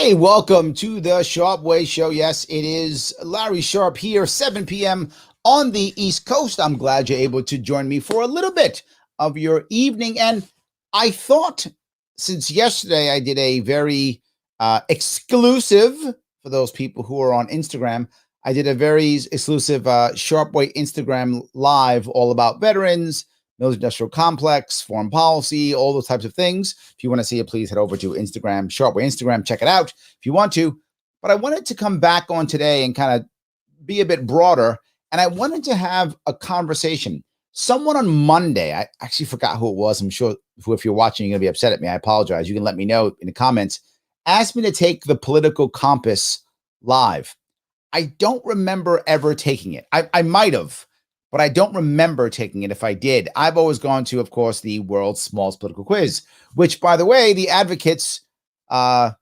Hey, welcome to the Sharpe Way Show. Yes, it is Larry Sharpe here, 7 p.m. on the East Coast. I'm glad you're able to join me for a little bit of your evening. And I thought since yesterday I did a very exclusive, for those people who are on Instagram, I did a very exclusive Sharpe Way Instagram live all about veterans, military industrial complex, foreign policy, all those types of things. If you want to see it, please head over to Instagram, Sharpe Way Instagram, check it out if you want to. But I wanted to come back on today and kind of be a bit broader. And I wanted to have a conversation. Someone on Monday, I actually forgot who it was. I'm sure if you're watching, you're going to be upset at me. I apologize. You can let me know in the comments. Asked me to take the political compass live. I don't remember ever taking it. I might have, but I don't remember taking it. If I did, I've always gone to, of course, the world's smallest political quiz, which, by the way, the advocates are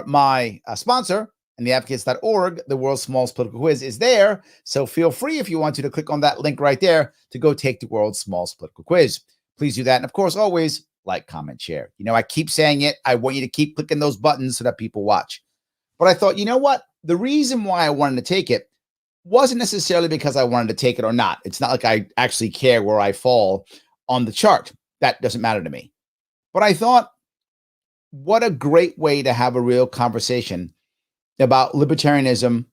my sponsor, and the advocates.org, the world's smallest political quiz is there. So feel free, if you want to click on that link right there to go take the world's smallest political quiz. Please do that. And of course, always like, comment, share. You know, I keep saying it. I want you to keep clicking those buttons so that people watch. But I thought, you know what? The reason why I wanted to take it wasn't necessarily because I wanted to take it or not. It's not like I actually care where I fall on the chart. That doesn't matter to me. But I thought, what a great way to have a real conversation about libertarianism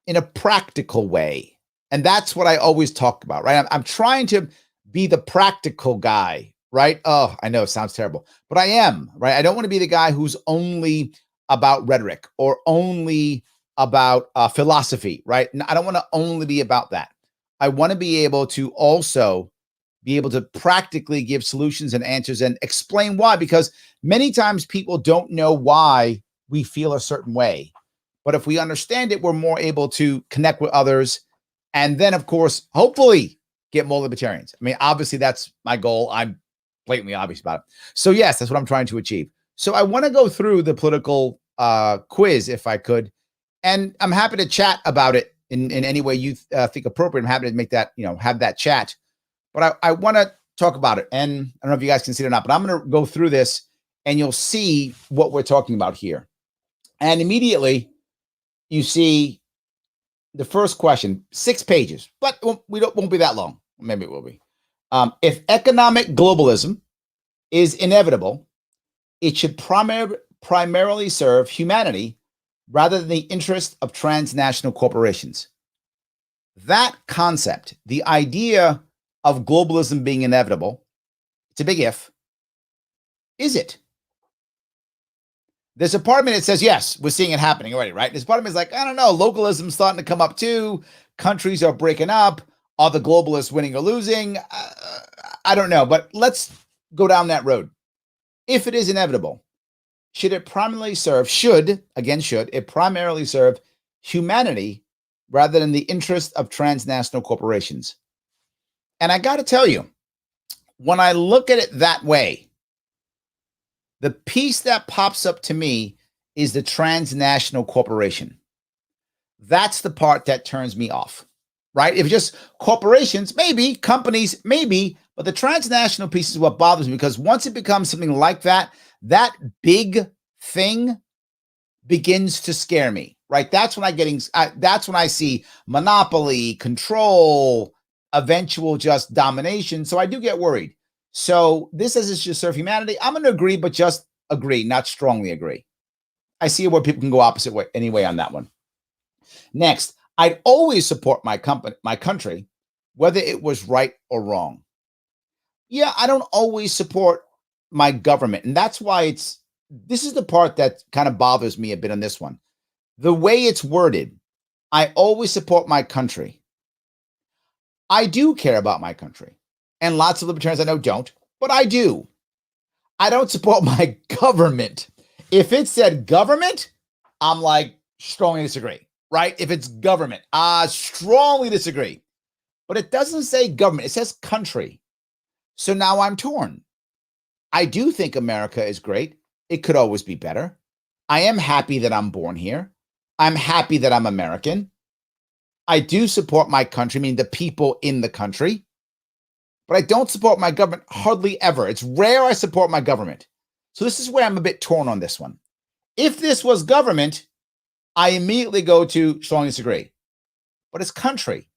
in a practical way. And that's what I always talk about, right? I'm trying to be the practical guy, right? Oh, I know it sounds terrible, but I am, right? I don't want to be the guy who's only about rhetoric or only about philosophy, right? I don't want to only be about that. I want to be able to also be able to practically give solutions and answers and explain why, because many times people don't know why we feel a certain way. But if we understand it, we're more able to connect with others. And then, of course, hopefully get more libertarians. I mean, obviously, that's my goal. I'm blatantly obvious about it. So yes, that's what I'm trying to achieve. So I want to go through the political quiz, if I could. And I'm happy to chat about it in any way you think appropriate. I'm happy to make that, have that chat. But I want to talk about it. And I don't know if you guys can see it or not, but I'm going to go through this and you'll see what we're talking about here. And immediately you see the first question, 6 pages, but won't be that long. Maybe it will be. If economic globalism is inevitable, it should primarily serve humanity rather than the interest of transnational corporations. That concept, the idea of globalism being inevitable, it's a big if. Is it? There's a part of me that says, yes, we're seeing it happening already, right? There's part of me that's like, I don't know, localism's starting to come up too. Countries are breaking up. Are the globalists winning or losing? I don't know, but let's go down that road. If it is inevitable, should it primarily serve humanity rather than the interest of transnational corporations? And I got to tell you, when I look at it that way, the piece that pops up to me is the transnational corporation. That's the part that turns me off, right? If it's just corporations, maybe, companies, maybe, but the transnational piece is what bothers me, because once it becomes something like that, that big thing begins to scare me, right? That's when that's when I see monopoly, control, eventual just domination. So I do get worried. So this says it should serve humanity. I'm going to agree, but just agree, not strongly agree. I see where people can go opposite way anyway on that one. Next, I'd always support my country, whether it was right or wrong. Yeah, I don't always support my government. And that's why this is the part that kind of bothers me a bit on this one. The way it's worded, I always support my country. I do care about my country. And lots of libertarians I know don't, but I do. I don't support my government. If it said government, I'm like, strongly disagree, right? If it's government, strongly disagree. But it doesn't say government, it says country. So now I'm torn. I do think America is great. It could always be better. I am happy that I'm born here. I'm happy that I'm American. I do support my country, I mean the people in the country. But I don't support my government hardly ever. It's rare I support my government. So this is where I'm a bit torn on this one. If this was government, I immediately go to strongly disagree. But it's country.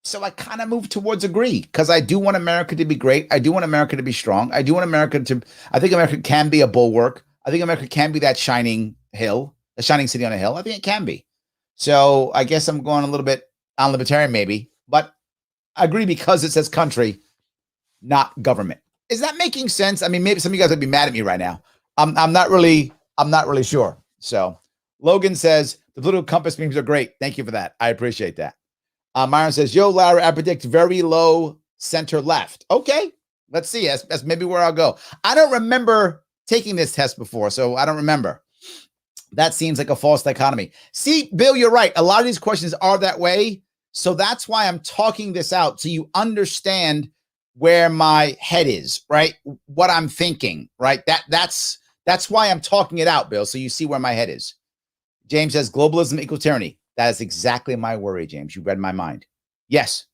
So I kind of move towards agree because I do want America to be great. I do want America to be strong. I do want America to, I think America can be a bulwark. I think America can be that shining hill, the shining city on a hill. I think it can be. So I guess I'm going a little bit on libertarian maybe, but I agree because it says country, not government. Is that making sense? I mean, maybe some of you guys would be mad at me right now. I'm not really sure. So Logan says the political compass memes are great. Thank you for that. I appreciate that. Myron says, yo, Larry, I predict very low center left. Okay, let's see. That's maybe where I'll go. I don't remember taking this test before, so I don't remember. That seems like a false dichotomy. See, Bill, you're right. A lot of these questions are that way. So that's why I'm talking this out so you understand where my head is, right? What I'm thinking, right? That's why I'm talking it out, Bill, so you see where my head is. James says, globalism equals tyranny. That is exactly my worry, James. You read my mind. Yes.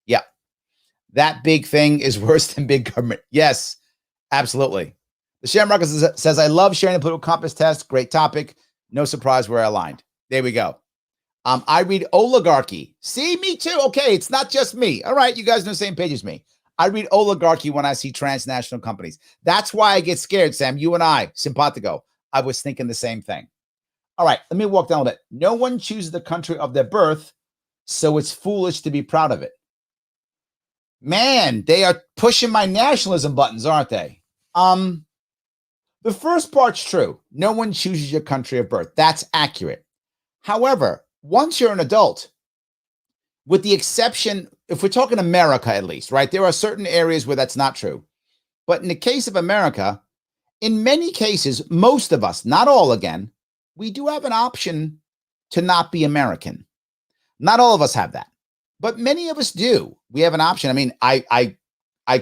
Yeah. That big thing is worse than big government. Yes, absolutely. The Shamrock says, I love sharing the political compass test. Great topic. No surprise where I aligned. There we go. I read oligarchy. See, me too. Okay, it's not just me. All right, you guys are on the same page as me. I read oligarchy when I see transnational companies. That's why I get scared, Sam. You and I, simpatico. I was thinking the same thing. All right, let me walk down with it. No one chooses the country of their birth, so it's foolish to be proud of it. Man, they are pushing my nationalism buttons, aren't they? The first part's true. No one chooses your country of birth. That's accurate. However, once you're an adult, with the exception, if we're talking America at least, right, there are certain areas where that's not true. But in the case of America, in many cases, most of us, not all again, we do have an option to not be American. Not all of us have that, but many of us do. We have an option. I mean, I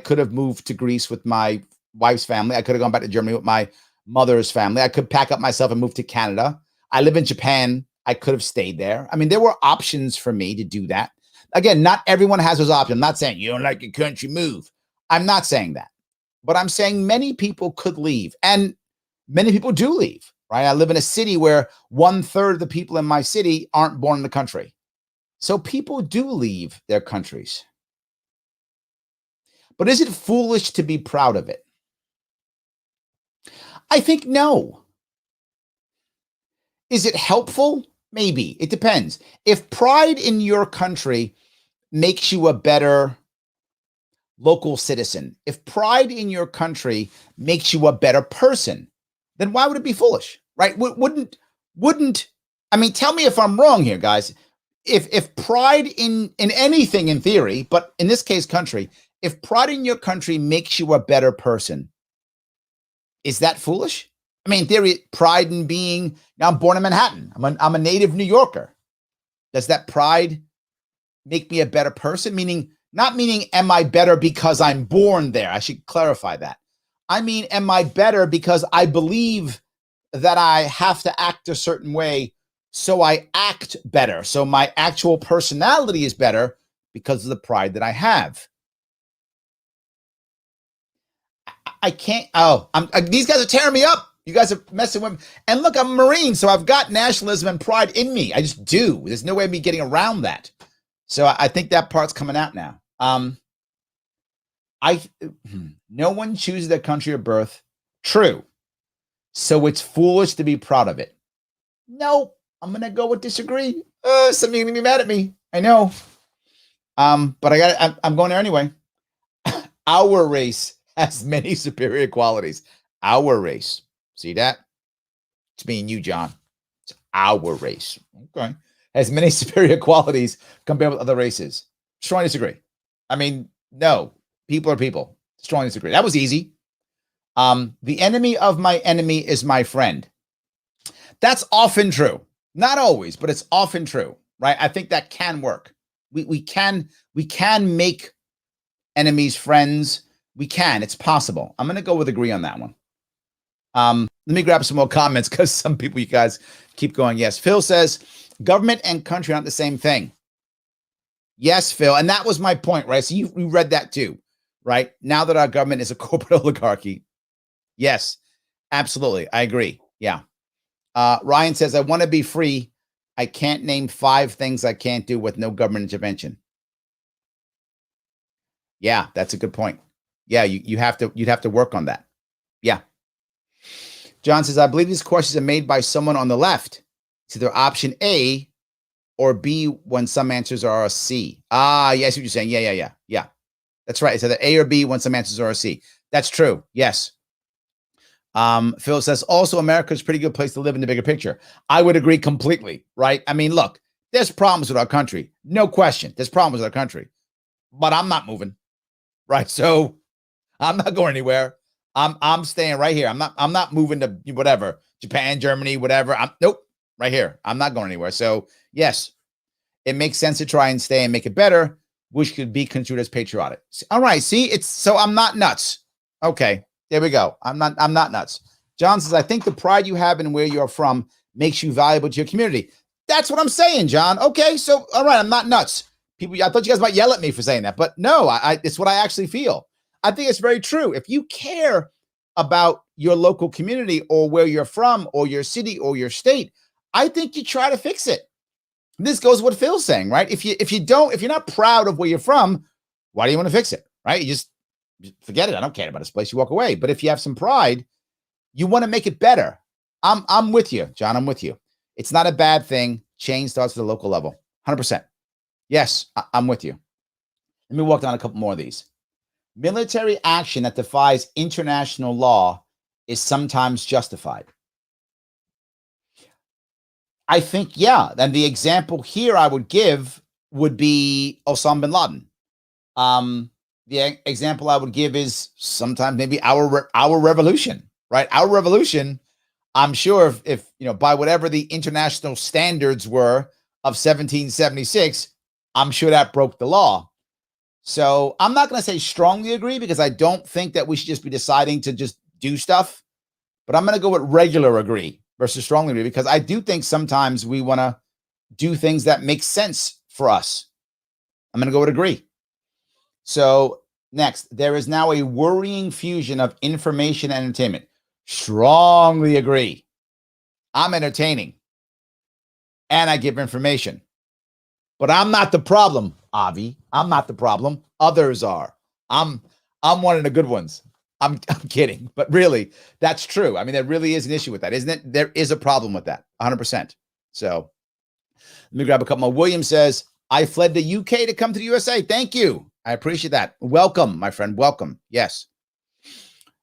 could have moved to Greece with my wife's family. I could have gone back to Germany with my mother's family. I could pack up myself and move to Canada. I live in Japan. I could have stayed there. I mean, there were options for me to do that. Again, not everyone has those options. I'm not saying you don't like your country, move. I'm not saying that. But I'm saying many people could leave, and many people do leave, right? I live in a city where 1/3 of the people in my city aren't born in the country. So people do leave their countries. But is it foolish to be proud of it? I think no. Is it helpful? Maybe. It depends. If pride in your country makes you a better local citizen, if pride in your country makes you a better person, then why would it be foolish, right? Wouldn't, I mean, tell me if I'm wrong here, guys. If pride in anything in theory, but in this case, country, if pride in your country makes you a better person, is that foolish? I mean, in theory, pride in being, now I'm born in Manhattan. I'm a native New Yorker. Does that pride make me a better person? Meaning, not meaning, am I better because I'm born there? I should clarify that. I mean, am I better because I believe that I have to act a certain way, so I act better. So my actual personality is better because of the pride that I have. I can't, these guys are tearing me up. You guys are messing with me. And look, I'm a Marine, so I've got nationalism and pride in me. I just do. There's no way of me getting around that. So I think that part's coming out now. No one chooses their country of birth. True. So it's foolish to be proud of it. No, I'm going to go with disagree. Some of you are going to be mad at me. I know. But I'm going there anyway. Our race has many superior qualities. Our race. See that? It's me and you, John. It's our race. Okay. Has many superior qualities compared with other races. Strongly disagree. I mean, no. People are people. Strongly disagree. That was easy. The enemy of my enemy is my friend. That's often true. Not always, but it's often true, right? I think that can work. We can make enemies friends. We can. It's possible. I'm going to go with agree on that one. Let me grab some more comments because some people, you guys, keep going. Yes. Phil says government and country aren't the same thing. Yes, Phil. And that was my point, right? So you read that too, right? Now that our government is a corporate oligarchy. Yes, absolutely. I agree. Yeah. Ryan says, I want to be free. I can't name 5 things I can't do with no government intervention. Yeah, that's a good point. Yeah, you'd have to work on that. Yeah. John says, I believe these questions are made by someone on the left. It's either option A or B when some answers are a C. Yes, what you're saying. Yeah. That's right. It's either A or B when some answers are a C. That's true. Yes. Phil says, also, America is a pretty good place to live in the bigger picture. I would agree completely, right? I mean, look, there's problems with our country. No question. There's problems with our country. But I'm not moving, right? So I'm not going anywhere. I'm staying right here. I'm not moving to whatever, Japan, Germany, whatever. Nope, right here. I'm not going anywhere. So yes, it makes sense to try and stay and make it better, which could be construed as patriotic. All right, see, so I'm not nuts. Okay, there we go. I'm not nuts. John says, I think the pride you have in where you're from makes you valuable to your community. That's what I'm saying, John. Okay, so all right, I'm not nuts. People, I thought you guys might yell at me for saying that, but no, it's what I actually feel. I think it's very true. If you care about your local community or where you're from or your city or your state, I think you try to fix it. This goes with what Phil's saying, right? If you're not proud of where you're from, why do you want to fix it, right? You just forget it. I don't care about this place. You walk away. But if you have some pride, you want to make it better. I'm with you, John. I'm with you. It's not a bad thing. Change starts at the local level. 100%. Yes, I'm with you. Let me walk down a couple more of these. Military action that defies international law is sometimes justified. I think, yeah. And the example here I would give would be Osama bin Laden. The example I would give is sometimes maybe our revolution, right? Our revolution, I'm sure if by whatever the international standards were of 1776, I'm sure that broke the law. So I'm not going to say strongly agree because I don't think that we should just be deciding to just do stuff, but I'm going to go with regular agree versus strongly agree because I do think sometimes we want to do things that make sense for us. I'm going to go with agree. So next, there is now a worrying fusion of information and entertainment. Strongly agree. I'm entertaining and I give information, but I'm not the problem. Avi, I'm not the problem. Others are. I'm one of the good ones. I'm kidding, but really, that's true. I mean, there really is an issue with that, isn't it? There is a problem with that, 100%. So let me grab a couple more. William says, I fled the UK to come to the USA. Thank you. I appreciate that. Welcome, my friend. Welcome. Yes.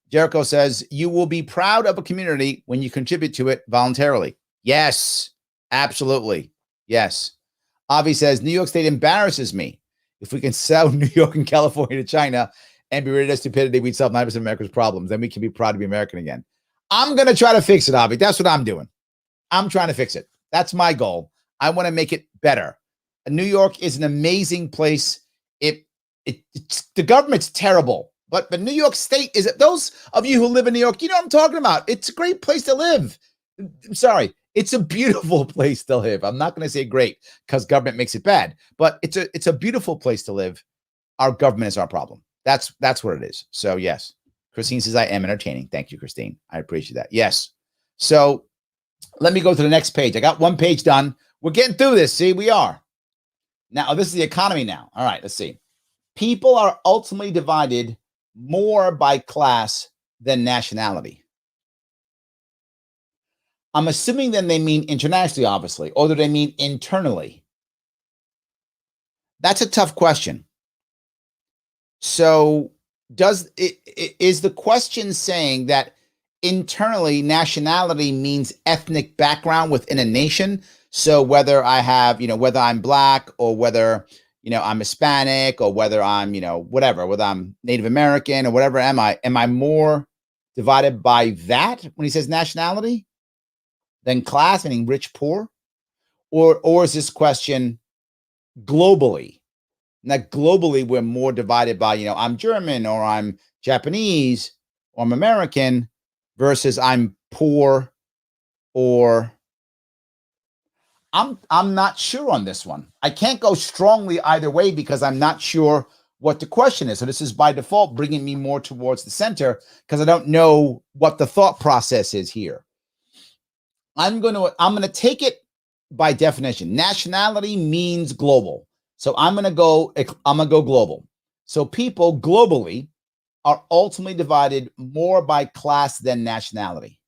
Jericho says, you will be proud of a community when you contribute to it voluntarily. Yes, absolutely. Yes. Avi says, New York State embarrasses me. If we can sell New York and California to China and be rid of their stupidity, we'd solve 90% of America's problems. Then we can be proud to be American again. I'm going to try to fix it, Avi. That's what I'm doing. I'm trying to fix it. That's my goal. I want to make it better. New York is an amazing place. The government's terrible, but New York State is, those of you who live in New York, you know what I'm talking about. It's a great place to live. I'm sorry. It's a beautiful place to live. I'm not going to say great because government makes it bad, but it's a beautiful place to live. Our government is our problem. That's what it is. So yes, Christine says I am entertaining. Thank you, Christine. I appreciate that. Yes. So let me go to the next page. I got one page done. We're getting through this. See, we are. Now, this is the economy now. All right, let's see. People are ultimately divided more by class than nationality. I'm assuming then they mean internationally, obviously, or do they mean internally? That's a tough question. So is the question saying that internally nationality means ethnic background within a nation? So whether I have, whether I'm Black or whether, I'm Hispanic or whether I'm, whatever, whether I'm Native American or whatever, am I more divided by that when he says nationality than class, meaning rich, poor? Or is this question globally? Now, globally, we're more divided by, I'm German or I'm Japanese or I'm American versus I'm poor or I'm not sure on this one. I can't go strongly either way because I'm not sure what the question is. So this is by default bringing me more towards the center because I don't know what the thought process is here. I'm gonna take it by definition. Nationality means global. So I'm gonna go global. So people globally are ultimately divided more by class than nationality.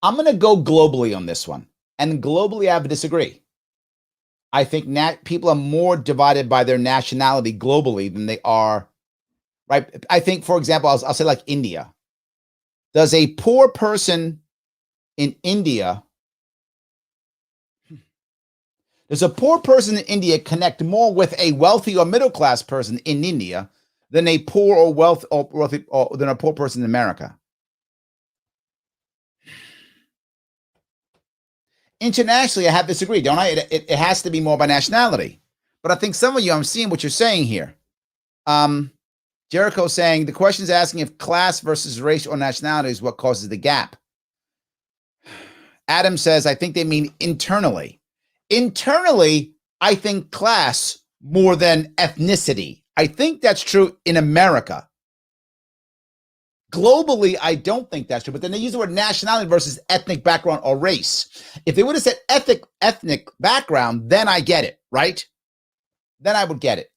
I'm going to go globally on this one. And globally, I would disagree. I think people are more divided by their nationality globally than they are, right? I think, for example, I'll say like India. Does a poor person in India, does a poor person in India connect more with a wealthy or middle class person in India than a poor or wealthy or than a poor person in America? Internationally, I have disagreed, don't I? It has to be more by nationality. But I think some of you, I'm seeing what you're saying here. Jericho saying the question is asking if class versus race or nationality is what causes the gap. Adam says, I think they mean internally. Internally, I think class more than ethnicity. I think that's true in America. Globally, I don't think that's true, but then they use the word nationality versus ethnic background or race. If they would have said ethnic background, then I get it, right? Then I would get it.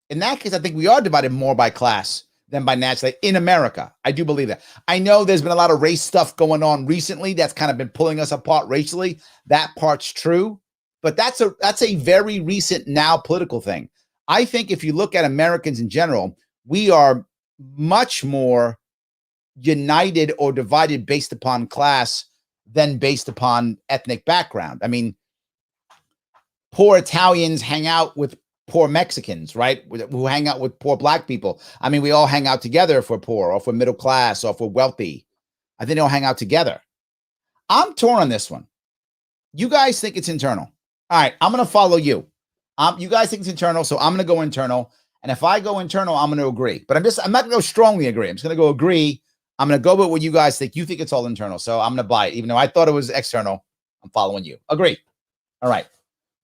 In that case, I think we are divided more by class than by nationality in America. I do believe that. I know there's been a lot of race stuff going on recently that's kind of been pulling us apart racially. That part's true, but that's a very recent now political thing. I think if you look at Americans in general, we are much more united or divided based upon class than based upon ethnic background. I mean, poor Italians hang out with poor Mexicans, right? Who hang out with poor black people. I mean, we all hang out together if we're poor, or if we're middle class, or if we're wealthy. I think they all hang out together. I'm torn on this one. You guys think it's internal. All right, I'm going to follow you. You guys think it's internal, so I'm going to go internal. And if I go internal, I'm going to agree. But I'm not going to go strongly agree. I'm just going to go agree. I'm going to go with what you guys think. You think it's all internal. So I'm going to buy it. Even though I thought it was external, I'm following you. Agree. All right.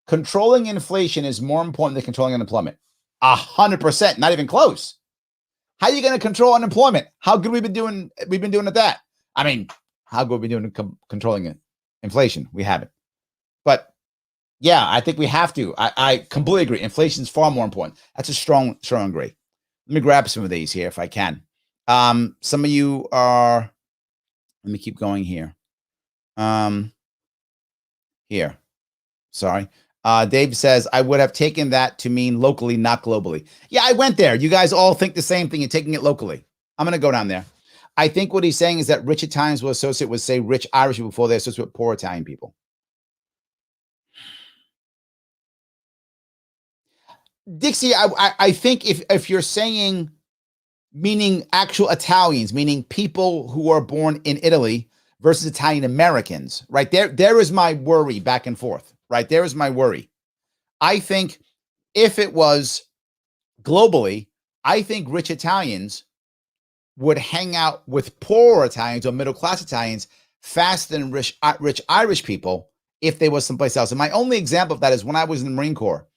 Controlling inflation is more important than controlling unemployment. 100%. Not even close. How are you going to control unemployment? How good we've been doing at that? I mean, how good we've been doing controlling inflation? We haven't. But yeah, I think we have to. I completely agree. Inflation is far more important. That's a strong agree. Let me grab some of these here if I can. Some of you are, let me keep going here. Here. Sorry. Dave says, I would have taken that to mean locally, not globally. Yeah, I went there. You guys all think the same thing. You're taking it locally. I'm going to go down there. I think what he's saying is that rich Italians will associate with, say, rich Irish people before they associate with poor Italian people. Dixie, I think if you're saying meaning actual Italians, meaning people who are born in Italy versus Italian Americans, right? There is my worry back and forth, right? There is my worry. I think if it was globally, I think rich Italians would hang out with poor Italians or middle class Italians faster than rich Irish people if they was someplace else. And my only example of that is when I was in the Marine Corps.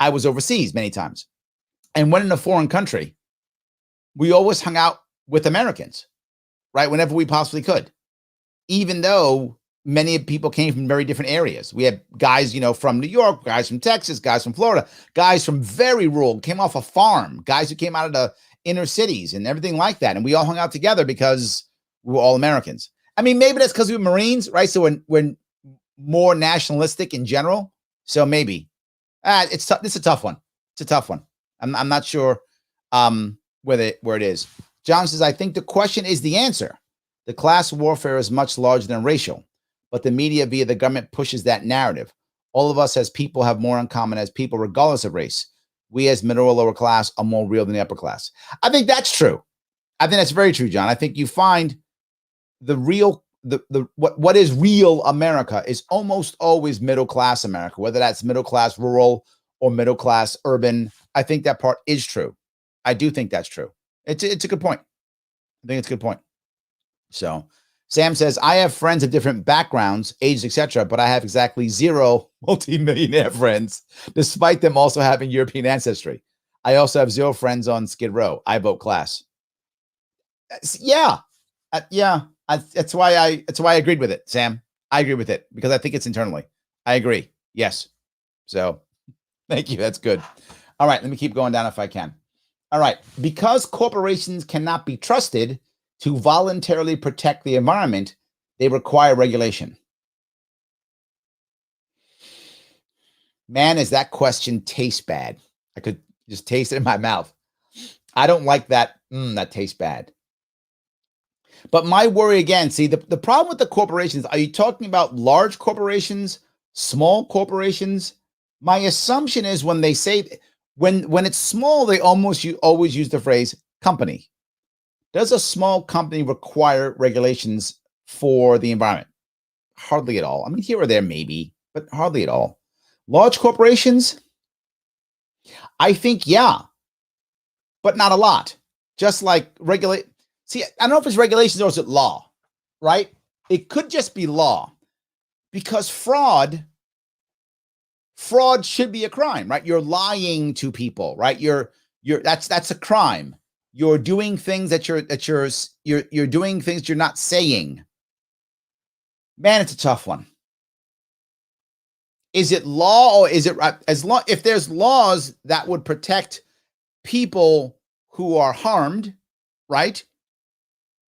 I was overseas many times. And when in a foreign country, we always hung out with Americans, right? Whenever we possibly could, even though many people came from very different areas. We had guys, from New York, guys from Texas, guys from Florida, guys from very rural, came off a farm, guys who came out of the inner cities and everything like that. And we all hung out together because we were all Americans. I mean, maybe that's because we were Marines, right? So we're more nationalistic in general. So maybe. It's tough. It's a tough one. It's a tough one. I'm not sure where it is. John says, I think the question is the answer. The class warfare is much larger than racial, but the media via the government pushes that narrative. All of us as people have more in common as people, regardless of race. We as middle or lower class are more real than the upper class. I think that's true. I think that's very true, John. I think you find the real what is real America is almost always middle class America, whether that's middle class rural or middle class urban. I think that part is true. I do think that's true. It's a good point. I think it's a good point. So Sam says, I have friends of different backgrounds, ages, etc., but I have exactly 0 multimillionaire friends, despite them also having European ancestry. I also have 0 friends on Skid Row. I vote class. Yeah. Yeah. That's why I agreed with it, Sam. I agree with it because I think it's internally. I agree. Yes. So thank you. That's good. All right. Let me keep going down if I can. All right. Because corporations cannot be trusted to voluntarily protect the environment, they require regulation. Man, does that question taste bad? I could just taste it in my mouth. I don't like that. That tastes bad. But my worry again, see, the problem with the corporations, are you talking about large corporations, small corporations? My assumption is when they say, when it's small, they always use the phrase company. Does a small company require regulations for the environment? Hardly at all. I mean, here or there, maybe, but hardly at all. Large corporations, I think, yeah, but not a lot. Just like regulate. See, I don't know if it's regulations or is it law, right? It could just be law because fraud should be a crime, right? You're lying to people, right? That's a crime. You're doing things you're doing things you're not saying. Man, it's a tough one. Is it law or is it as long if there's laws that would protect people who are harmed, right?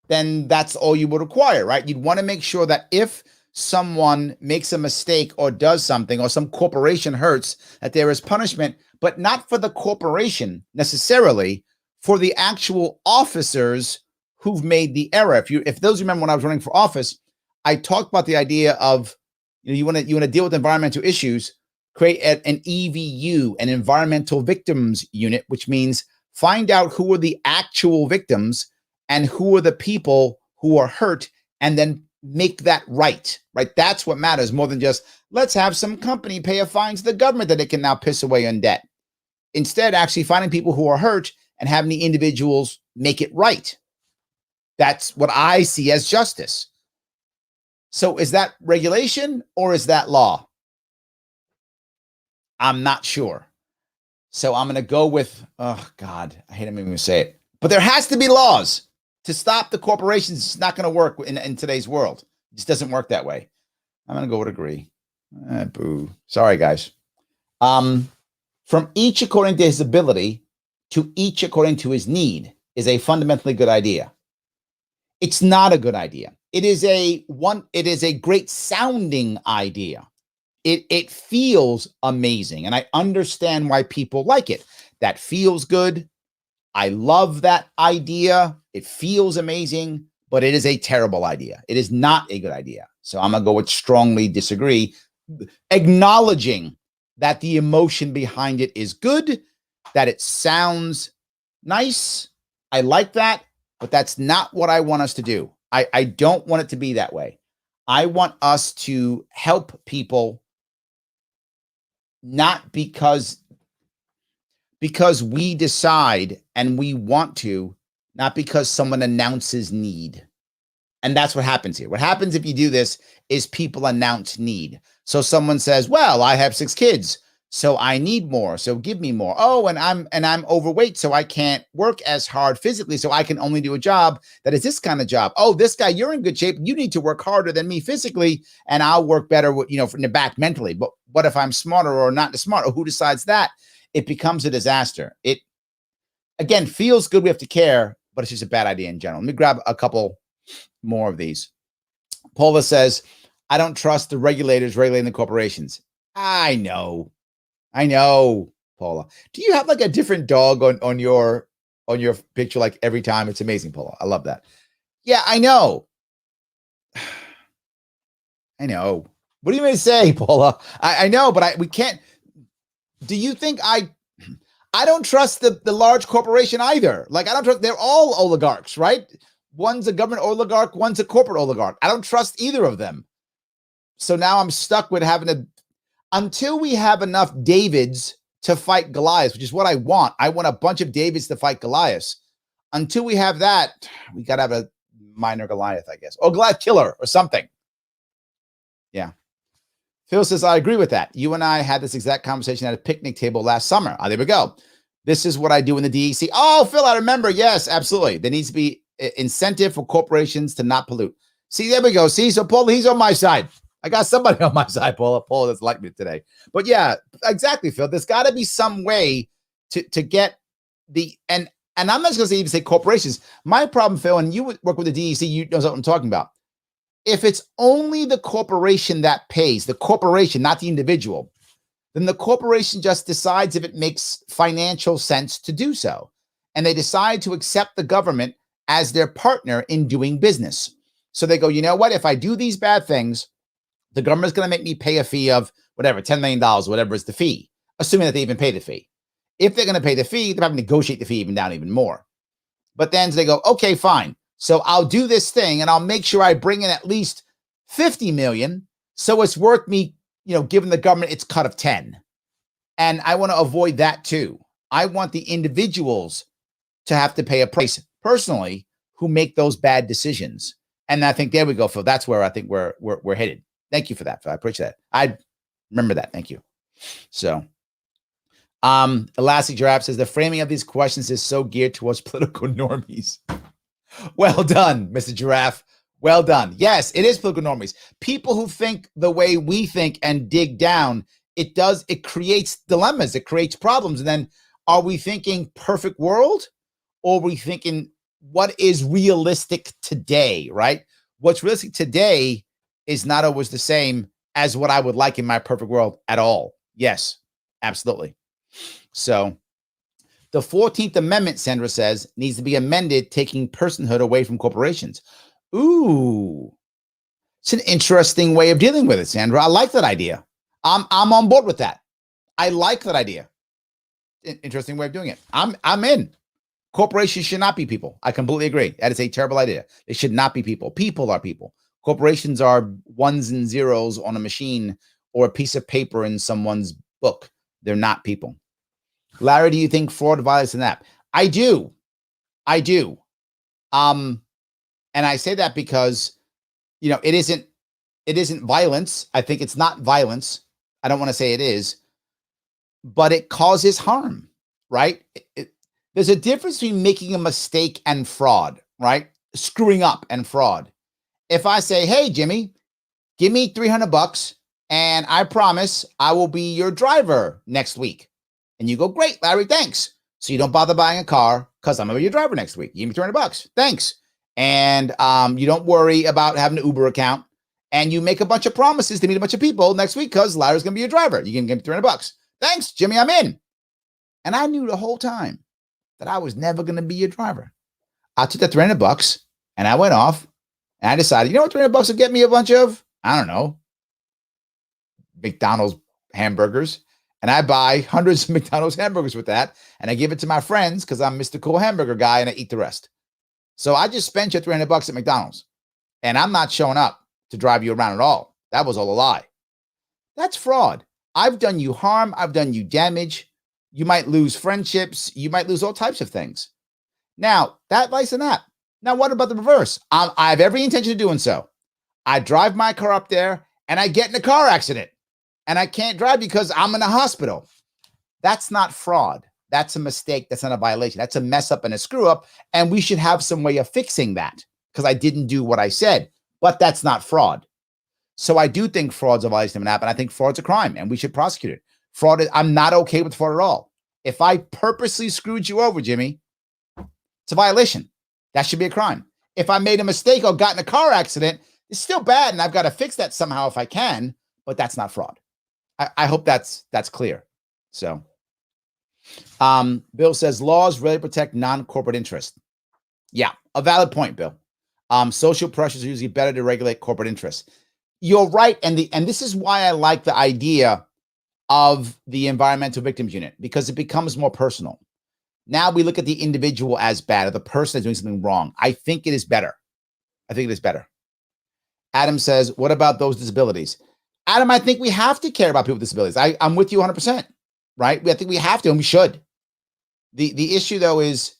Then that's all you would require, right? You'd want to make sure that if someone makes a mistake or does something or some corporation hurts, that there is punishment, but not for the corporation necessarily, for the actual officers who've made the error. If those remember when I was running for office, I talked about the idea of you want to deal with environmental issues, create an EVU, an environmental victims unit, which means find out who are the actual victims and who are the people who are hurt, and then make that right. That's what matters more than just let's have some company pay a fine to the government that it can now piss away in debt. Instead, actually finding people who are hurt and having the individuals make it right. That's what I see as justice. So is that regulation or is that law? I'm not sure. So I'm going to go with, oh God, I hate it when we say it, but there has to be laws to stop the corporations. It's not going to work in today's world. It just doesn't work that way. I'm going to go with agree. Boo. Sorry, guys. From each according to his ability to each according to his need is a fundamentally good idea. It's not a good idea. It is a great sounding idea. It feels amazing, and I understand why people like it. That feels good. I love that idea. It feels amazing, but it is a terrible idea. It is not a good idea. So I'm going to go with strongly disagree, acknowledging that the emotion behind it is good, that it sounds nice. I like that, but that's not what I want us to do. I don't want it to be that way. I want us to help people, not because we decide and we want to, not because someone announces need. And that's what happens here. What happens if you do this is people announce need. So someone says, well, I have 6 kids, so I need more. So give me more. Oh, and I'm overweight, so I can't work as hard physically. So I can only do a job that is this kind of job. Oh, this guy, you're in good shape. You need to work harder than me physically, and I'll work better with, from the back mentally. But what if I'm smarter or not smart? Or who decides that? It becomes a disaster. It, again, feels good. We have to care, but it's just a bad idea in general. Let me grab a couple more of these. Paula says, I don't trust the regulators regulating the corporations. I know, Paula. Do you have like a different dog on your picture like every time? It's amazing, Paula. I love that. Yeah, I know. I know. What do you mean to say, Paula? I know, but we can't. Do you think I don't trust the large corporation either? Like, I don't trust, they're all oligarchs, right? One's a government oligarch, one's a corporate oligarch. I don't trust either of them. So now I'm stuck with having until we have enough Davids to fight Goliath, which is what I want. I want a bunch of Davids to fight Goliath. Until we have that, we got to have a minor Goliath, I guess. Or Goliath killer or something. Yeah. Phil says, I agree with that. You and I had this exact conversation at a picnic table last summer. There we go. This is what I do in the DEC. Oh, Phil, I remember. Yes, absolutely. There needs to be incentive for corporations to not pollute. See, there we go. See, so Paul, he's on my side. I got somebody on my side, Paul. Paul that's like me today. But yeah, exactly, Phil. There's got to be some way to get the and I'm not going to even say corporations. My problem, Phil, and you work with the DEC, you know what I'm talking about. If it's only the corporation that pays, the corporation, not the individual, then the corporation just decides if it makes financial sense to do so. And they decide to accept the government as their partner in doing business. So they go, you know what? If I do these bad things, the government's going to make me pay a fee of whatever, $10 million, whatever is the fee, assuming that they even pay the fee. If they're going to pay the fee, they're going to negotiate the fee even down even more. But then they go, okay, fine. So I'll do this thing and I'll make sure I bring in at least 50 million. So it's worth me, giving the government its cut of 10. And I want to avoid that too. I want the individuals to have to pay a price personally who make those bad decisions. And I think there we go, Phil. That's where I think we're headed. Thank you for that, Phil. I appreciate that. I remember that. Thank you. So, Elastic Giraffe says the framing of these questions is so geared towards political normies. Well done, Mr. Giraffe. Well done. Yes, it is political normies. People who think the way we think and dig down, it creates dilemmas. It creates problems. And then are we thinking perfect world or are we thinking what is realistic today, right? What's realistic today is not always the same as what I would like in my perfect world at all. Yes, absolutely. So the 14th Amendment, Sandra says, needs to be amended, taking personhood away from corporations. Ooh, it's an interesting way of dealing with it, Sandra. I like that idea. I'm on board with that. I like that idea. Interesting way of doing it. I'm in. Corporations should not be people. I completely agree. That is a terrible idea. They should not be people. People are people. Corporations are ones and zeros on a machine or a piece of paper in someone's book. They're not people. Larry, do you think fraud violates an app? I do. And I say that because, it isn't violence. I think it's not violence. I don't want to say it is, but it causes harm, right? There's a difference between making a mistake and fraud, right? Screwing up and fraud. If I say, hey, Jimmy, give me $300 and I promise I will be your driver next week. And you go, great, Larry, thanks. So you don't bother buying a car because I'm going to be your driver next week. You give me $300. Thanks. And you don't worry about having an Uber account. And you make a bunch of promises to meet a bunch of people next week because Larry's going to be your driver. You can give me $300. Thanks, Jimmy, I'm in. And I knew the whole time that I was never going to be your driver. I took that $300 and I went off and I decided, what, $300 will get me a bunch of, I don't know, McDonald's hamburgers. And I buy hundreds of McDonald's hamburgers with that. And I give it to my friends because I'm Mr. Cool Hamburger Guy and I eat the rest. So I just spent your $300 at McDonald's. And I'm not showing up to drive you around at all. That was all a lie. That's fraud. I've done you harm. I've done you damage. You might lose friendships. You might lose all types of things. Now, that vice and that. Now, what about the reverse? I have every intention of doing so. I drive my car up there and I get in a car accident. And I can't drive because I'm in a hospital. That's not fraud. That's a mistake. That's not a violation. That's a mess up and a screw up. And we should have some way of fixing that because I didn't do what I said. But that's not fraud. So I do think fraud's a violation of an app, and I think fraud's a crime, and we should prosecute it. I'm not okay with fraud at all. If I purposely screwed you over, Jimmy, it's a violation. That should be a crime. If I made a mistake or got in a car accident, it's still bad, and I've got to fix that somehow if I can, but that's not fraud. I hope that's clear. So, Bill says laws really protect non-corporate interests. Yeah, a valid point, Bill. Social pressures are usually better to regulate corporate interests. You're right, and this is why I like the idea of the environmental victims unit because it becomes more personal. Now we look at the individual as bad, or the person is doing something wrong. I think it is better. Adam says, "What about those disabilities?" Adam, I think we have to care about people with disabilities. I'm with you 100%, right? I think we have to, and we should. The issue, though, is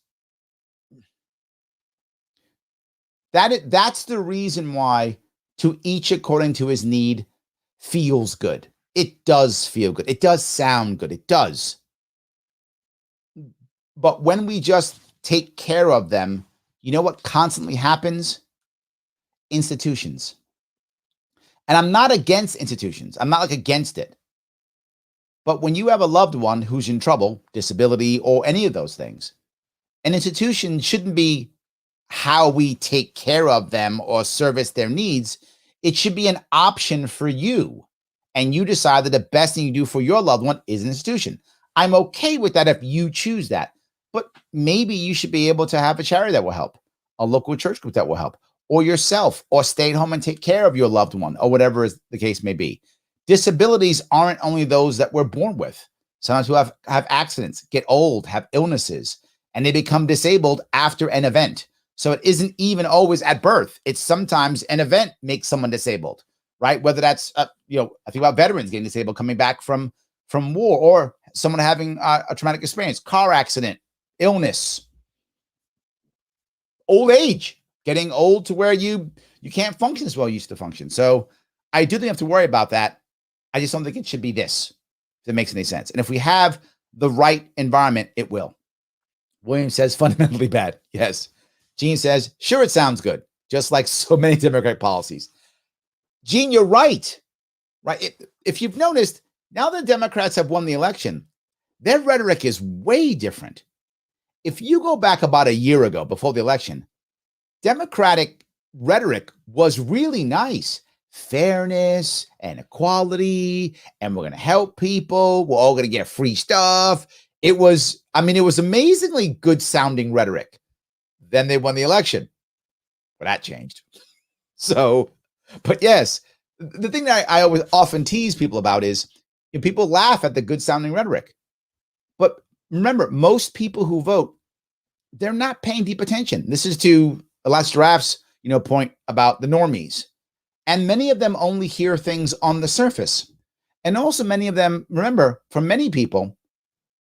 that's the reason why to each according to his need feels good. It does feel good. It does sound good. It does. But when we just take care of them, you know what constantly happens? Institutions. And I'm not against institutions. I'm not like against it. But when you have a loved one who's in trouble, disability, or any of those things, an institution shouldn't be how we take care of them or service their needs. It should be an option for you. And you decide that the best thing you do for your loved one is an institution. I'm okay with that if you choose that. But maybe you should be able to have a charity that will help, a local church group that will help, or yourself, or stay at home and take care of your loved one, or whatever is the case may be. Disabilities aren't only those that we're born with. Sometimes we have accidents, get old, have illnesses, and they become disabled after an event. So it isn't even always at birth. It's sometimes an event makes someone disabled, right? Whether that's, I think about veterans getting disabled coming back from war, or someone having a traumatic experience, car accident, illness, old age, getting old to where you can't function as well you used to function. So I do think you have to worry about that. I just don't think it should be this, if it makes any sense. And if we have the right environment, it will. William says fundamentally bad. Yes. Gene says, sure, it sounds good, just like so many Democratic policies. Gene, you're right. Right. If you've noticed, now the Democrats have won the election, their rhetoric is way different. If you go back about a year ago, before the election, Democratic rhetoric was really nice. Fairness and equality, and we're going to help people. We're all going to get free stuff. It was amazingly good sounding rhetoric. Then they won the election. But that changed. So, but yes, the thing that I always often tease people about is people laugh at the good sounding rhetoric. But remember, most people who vote, they're not paying deep attention. This is to Last Giraffe's, point about the normies. And many of them only hear things on the surface. And also many of them, remember, for many people,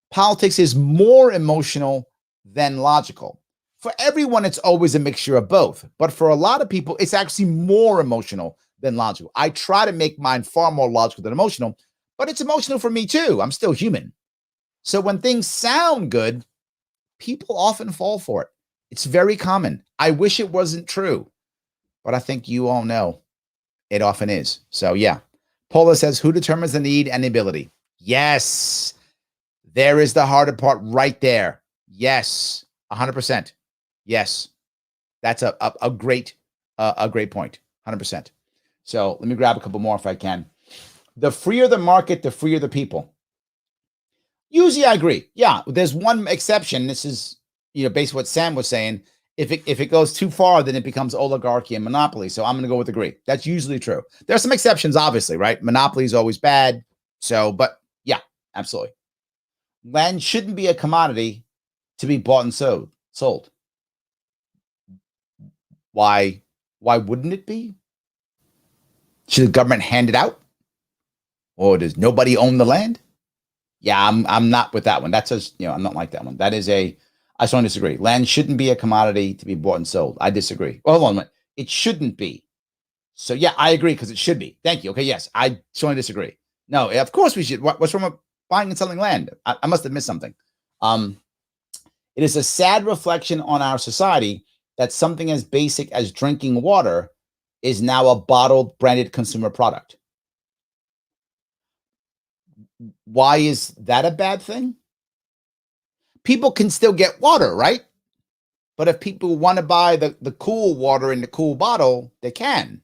politics is more emotional than logical. For everyone, it's always a mixture of both. But for a lot of people, it's actually more emotional than logical. I try to make mine far more logical than emotional, but it's emotional for me too. I'm still human. So when things sound good, people often fall for it. It's very common. I wish it wasn't true, but I think you all know it often is. So yeah. Paula says, who determines the need and the ability? Yes. There is the harder part right there. Yes. 100%. Yes. That's a great point. 100%. So let me grab a couple more if I can. The freer the market, the freer the people. Usually I agree. Yeah. There's one exception. This is, based on what Sam was saying. If it goes too far, then it becomes oligarchy and monopoly. So I'm going to go with agree. That's usually true. There are some exceptions, obviously, right? Monopoly is always bad. So, but yeah, absolutely. Land shouldn't be a commodity to be bought and sold. Why wouldn't it be? Should the government hand it out? Or does nobody own the land? Yeah, I'm not with that one. That's I'm not like that one. That is I strongly disagree. Land shouldn't be a commodity to be bought and sold. I disagree. Well, hold on a minute. It shouldn't be. So yeah, I agree because it should be. Thank you. Okay, yes, I strongly disagree. No, of course we should. What's wrong with buying and selling land? I must have missed something. It is a sad reflection on our society that something as basic as drinking water is now a bottled, branded consumer product. Why is that a bad thing? People can still get water, right? But if people want to buy the cool water in the cool bottle, they can.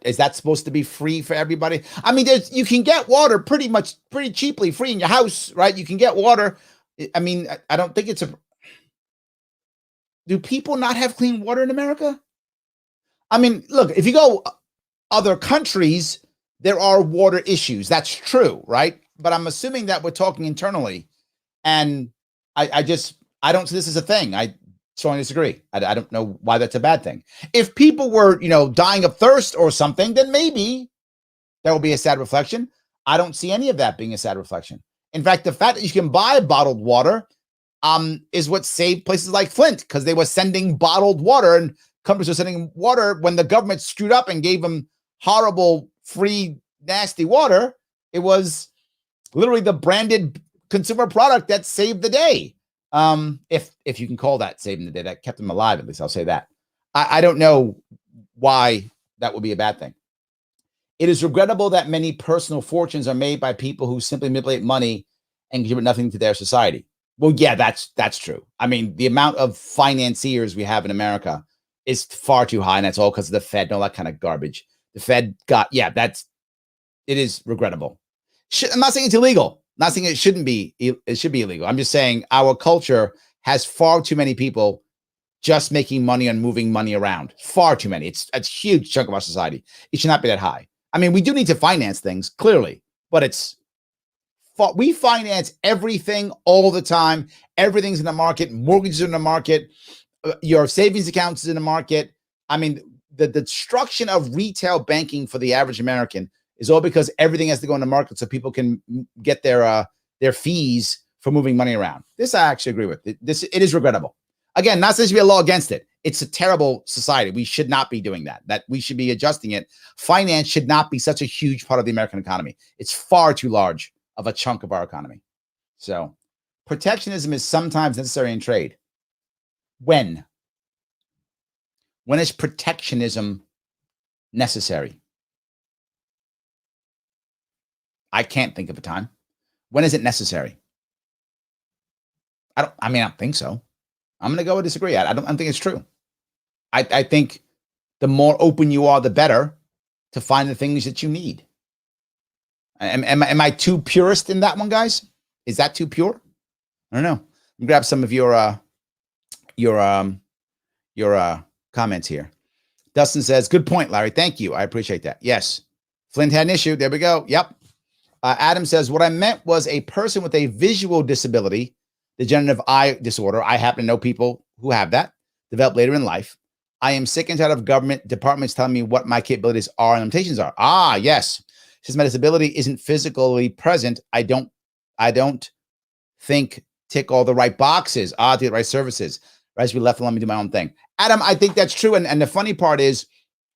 Is that supposed to be free for everybody? I mean, you can get water pretty cheaply, free in your house, right? You can get water. I mean, I don't think do people not have clean water in America? I mean, look, if you go other countries, there are water issues. That's true, right? But I'm assuming that we're talking internally. And I don't see this as a thing. I strongly disagree. I don't know why that's a bad thing. If people were, dying of thirst or something, then maybe that will be a sad reflection. I don't see any of that being a sad reflection. In fact, the fact that you can buy bottled water is what saved places like Flint, because they were sending bottled water, and companies were sending water when the government screwed up and gave them horrible, free, nasty water. It was literally the branded consumer product that saved the day. If you can call that saving the day, that kept them alive, at least I'll say that. I don't know why that would be a bad thing. It is regrettable that many personal fortunes are made by people who simply manipulate money and contribute nothing to their society. Well, yeah, that's true. I mean, the amount of financiers we have in America is far too high, and that's all because of the Fed and all that kind of garbage. The Fed got, yeah, it is regrettable. I'm not saying it's illegal. I'm not saying it shouldn't be. It should be illegal. I'm just saying our culture has far too many people just making money and moving money around. Far too many. It's a huge chunk of our society. It should not be that high. I mean, we do need to finance things, clearly, but we finance everything all the time. Everything's in the market. Mortgages are in the market. Your savings accounts is in the market. I mean, the destruction of retail banking for the average American is all because everything has to go in the market so people can get their fees for moving money around. This I actually agree with. It is regrettable. Again, not saying there should be a law against it. It's a terrible society. We should not be doing that. That we should be adjusting it. Finance should not be such a huge part of the American economy. It's far too large of a chunk of our economy. So protectionism is sometimes necessary in trade. When is protectionism necessary? I can't think of a time. When is it necessary? I don't think so. I'm going to go and disagree. I don't think it's true. I think the more open you are, the better to find the things that you need. Am I too purist in that one, guys? Is that too pure? I don't know. Let me grab some of your comments here. Dustin says, good point, Larry. Thank you. I appreciate that. Yes. Flint had an issue. There we go. Yep. Adam says, what I meant was a person with a visual disability, degenerative eye disorder. I happen to know people who have that, develop later in life. I am sick and tired of government departments telling me what my capabilities are and limitations are. Ah, yes. Since my disability isn't physically present, I don't think tick all the right boxes, to get the right services. Right, to be left alone, me do my own thing. Adam, I think that's true. And the funny part is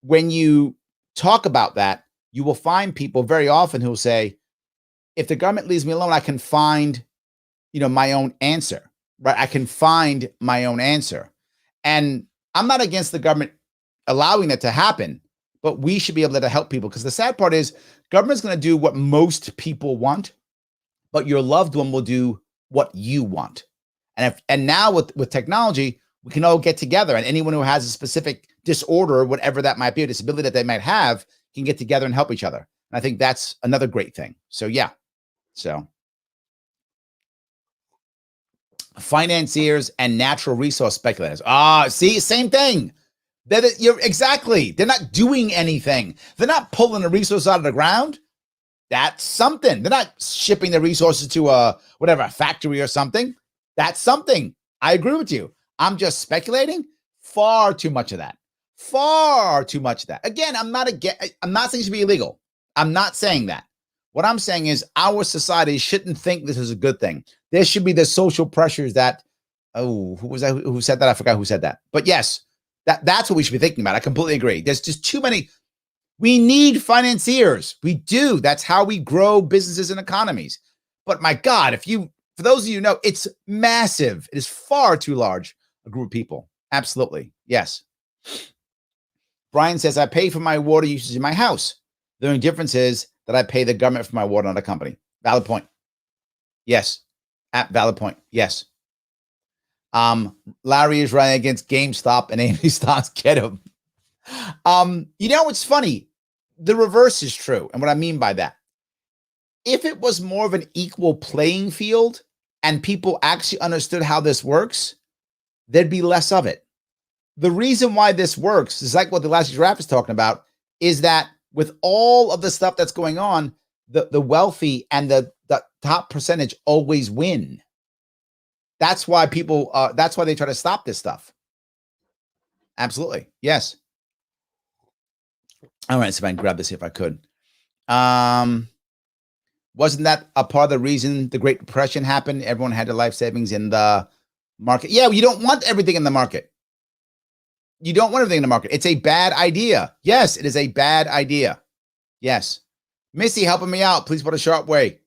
when you talk about that, you will find people very often who will say, if the government leaves me alone, I can find, my own answer, right? I can find my own answer. And I'm not against the government allowing that to happen, but we should be able to help people, because the sad part is government's going to do what most people want, but your loved one will do what you want. And now with technology, we can all get together, and anyone who has a specific disorder, whatever that might be, a disability that they might have, can get together and help each other. And I think that's another great thing. So yeah. So financiers and natural resource speculators. See, same thing. Exactly. They're not doing anything. They're not pulling the resource out of the ground. That's something. They're not shipping the resources to a factory or something. That's something. I agree with you. I'm just speculating. Far too much of that. Far too much of that. Again, I'm not saying it should be illegal. I'm not saying that. What I'm saying is our society shouldn't think this is a good thing. There should be the social pressures that, who was that? Who said that? I forgot who said that. But yes, that's what we should be thinking about. I completely agree. There's just too many. We need financiers. We do. That's how we grow businesses and economies. But my God, for those of you who know, it's massive. It is far too large a group of people. Absolutely. Yes. Brian says, I pay for my water usage in my house. The only difference is that I pay the government for my water, not a company. Valid point. Yes. Valid point. Yes. Larry is running against GameStop and Amy stocks. Get him. It's funny. The reverse is true. And what I mean by that, if it was more of an equal playing field and people actually understood how this works, there'd be less of it. The reason why this works is like what the last giraffe is talking about, is that with all of the stuff that's going on, the wealthy and the top percentage always win. That's why that's why they try to stop this stuff. Absolutely. Yes. All right. So if I can grab this, if I could. Wasn't that a part of the reason the Great Depression happened? Everyone had their life savings in the market. Yeah, you don't want everything in the market. You don't want everything in the market. It's a bad idea. Yes, it is a bad idea. Yes. Missy helping me out. Please put a Sharpe way.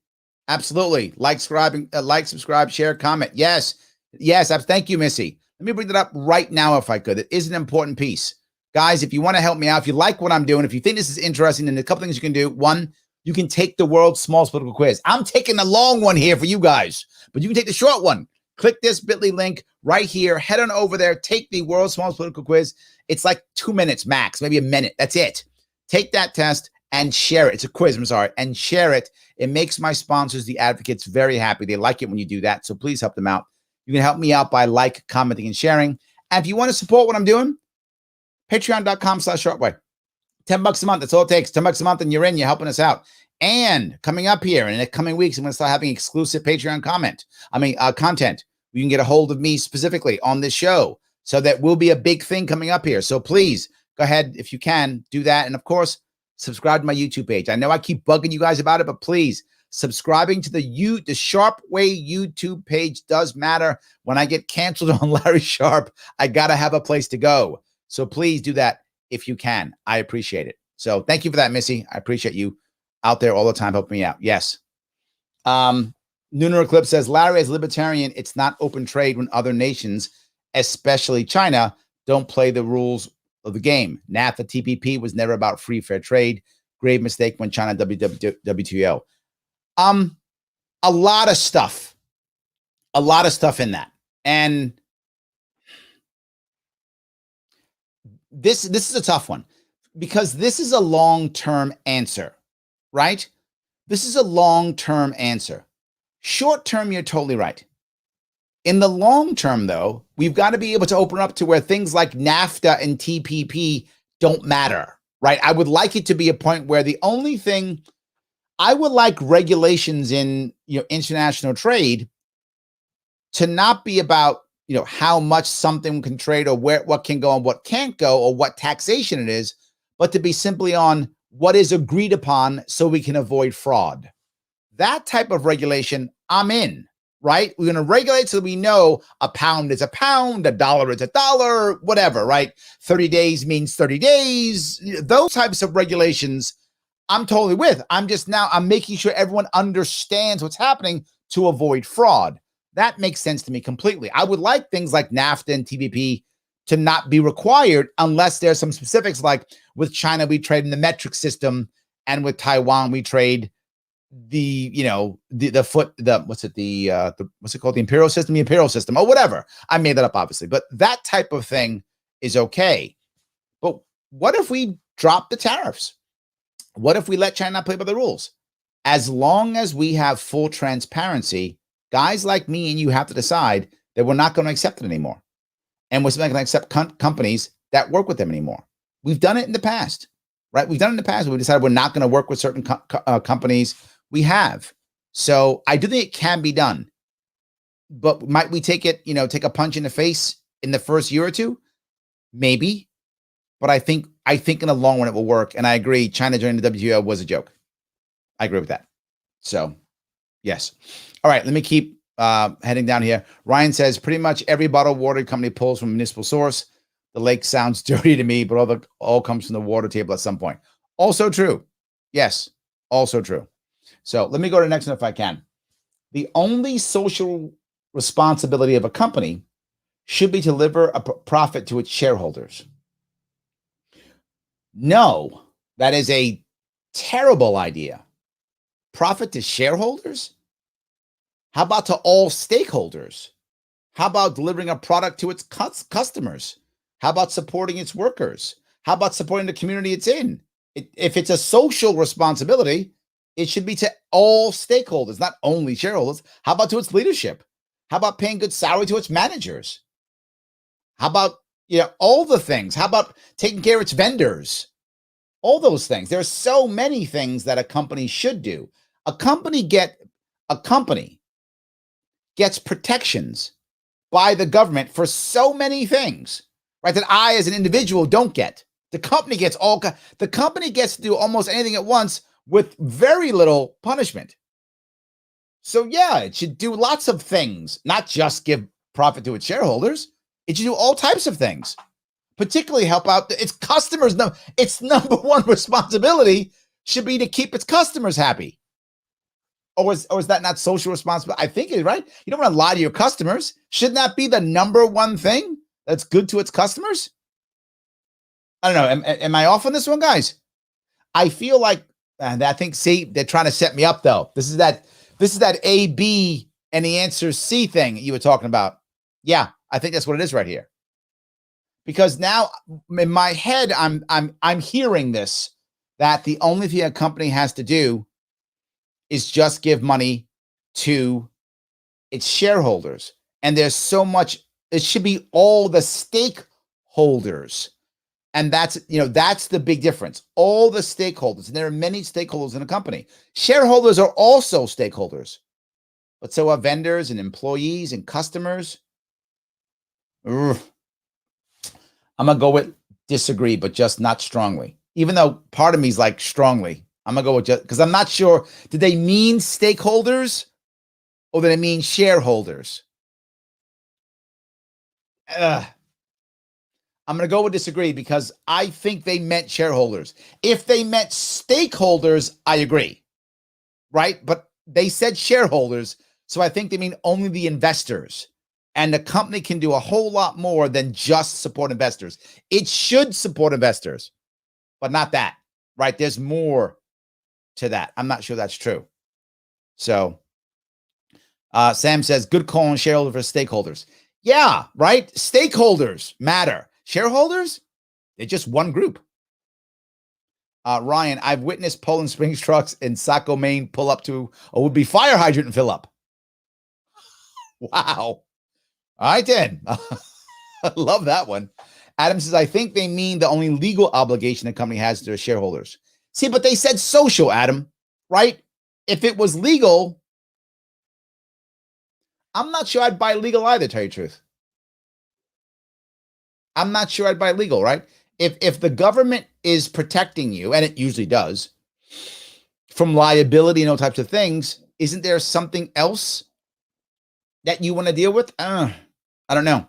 Absolutely. Like, subscribe, share, comment. Yes. Yes. Thank you, Missy. Let me bring that up right now if I could. It is an important piece. Guys, if you want to help me out, if you like what I'm doing, if you think this is interesting, then a couple things you can do. One, you can take the world's smallest political quiz. I'm taking the long one here for you guys, but you can take the short one. Click this bit.ly link right here. Head on over there. Take the world's smallest political quiz. It's like 2 minutes max, maybe a minute. That's it. Take that test and share it. It's a quiz, I'm sorry, and share it. It makes my sponsors, the advocates, very happy. They like it when you do that, so please help them out. You can help me out by like, commenting, and sharing. And if you want to support what I'm doing, patreon.com/sharpeway. $10 a month, that's all it takes. $10 a month and you're in, you're helping us out. And coming up here in the coming weeks, I'm going to start having exclusive Patreon content. You can get a hold of me specifically on this show. So that will be a big thing coming up here. So please go ahead, if you can, do that. And of course, subscribe to my YouTube page. I know I keep bugging you guys about it, but please, subscribing to the Sharpe Way YouTube page does matter. When I get canceled on Larry Sharpe, I got to have a place to go. So please do that if you can. I appreciate it. So thank you for that, Missy. I appreciate you out there all the time helping me out. Yes. Lunar Eclipse says, Larry, as libertarian, it's not open trade when other nations, especially China, don't play the rules of the game. NAFTA, TPP was never about free, fair trade. Grave mistake when China WTO. A lot of stuff in that. And this is a tough one because this is a long-term answer, right? This is a long-term answer. Short-term, you're totally right. In the long term, though, we've got to be able to open up to where things like NAFTA and TPP don't matter, right? I would like it to be a point where the only thing I would like regulations in international trade to not be about how much something can trade or what can go and what can't go or what taxation it is, but to be simply on what is agreed upon so we can avoid fraud. That type of regulation, I'm in. Right? We're going to regulate so we know a pound is a pound, a dollar is a dollar, whatever, right? 30 days means 30 days. Those types of regulations, I'm totally with. I'm making sure everyone understands what's happening to avoid fraud. That makes sense to me completely. I would like things like NAFTA and TPP to not be required unless there's some specifics, like with China, we trade in the metric system, and with Taiwan, we trade the imperial system or whatever. I made that up, obviously, but that type of thing is okay. But what if we drop the tariffs? What if we let China play by the rules? As long as we have full transparency, guys like me and you have to decide that we're not going to accept it anymore. And we're not going to accept companies that work with them anymore. We've done it in the past, right? We've done it in the past. We decided we're not going to work with certain companies. We have. So I do think it can be done. But might we take a punch in the face in the first year or two? Maybe. But I think in the long run it will work. And I agree, China joining the WTO was a joke. I agree with that. So, yes. All right, let me keep heading down here. Ryan says, pretty much every bottled water company pulls from a municipal source. The lake sounds dirty to me, but all comes from the water table at some point. Also true. Yes, also true. So let me go to the next one if I can. The only social responsibility of a company should be to deliver a profit to its shareholders. No, that is a terrible idea. Profit to shareholders? How about to all stakeholders? How about delivering a product to its customers? How about supporting its workers? How about supporting the community it's in? If it's a social responsibility, it should be to all stakeholders, not only shareholders. How about to its leadership? How about paying good salary to its managers? How about, all the things? How about taking care of its vendors? All those things. There are so many things that a company should do. A company gets protections by the government for so many things, right? That I, as an individual, don't get. The company gets to do almost anything at once with very little punishment. So yeah, it should do lots of things, not just give profit to its shareholders. It should do all types of things, particularly help out its customers. Its number one responsibility should be to keep its customers happy. Or is that not social responsibility? I think it's right. You don't want to lie to your customers. Shouldn't that be the number one thing that's good to its customers? I don't know. Am I off on this one, guys? I feel like, and I think, see, they're trying to set me up though. This is that A, B, and the answer C thing you were talking about. Yeah, I think that's what it is right here. Because now in my head, I'm hearing this, that the only thing a company has to do is just give money to its shareholders. And there's so much, it should be all the stakeholders. And that's the big difference. All the stakeholders, and there are many stakeholders in a company. Shareholders are also stakeholders, but so are vendors and employees and customers. Ugh. I'm gonna go with disagree, but just not strongly. Even though part of me is like strongly, I'm gonna go with just because I'm not sure. Did they mean stakeholders or did they mean shareholders? Ugh. I'm going to go with disagree because I think they meant shareholders. If they meant stakeholders, I agree, right? But they said shareholders, so I think they mean only the investors. And the company can do a whole lot more than just support investors. It should support investors, but not that, right? There's more to that. I'm not sure that's true. So Sam says, good call on shareholder for stakeholders. Yeah, right? Stakeholders matter. Shareholders, they're just one group. Ryan, I've witnessed Poland Springs trucks in Saco, Maine pull up to a would-be fire hydrant and fill up. Wow. All right, then. I love that one. Adam says, I think they mean the only legal obligation the company has to their shareholders. See, but they said social, Adam, right? If it was legal, I'm not sure I'd buy legal either, to tell you the truth. I'm not sure I'd buy legal, right? If the government is protecting you, and it usually does, from liability and all types of things, isn't there something else that you want to deal with? I don't know.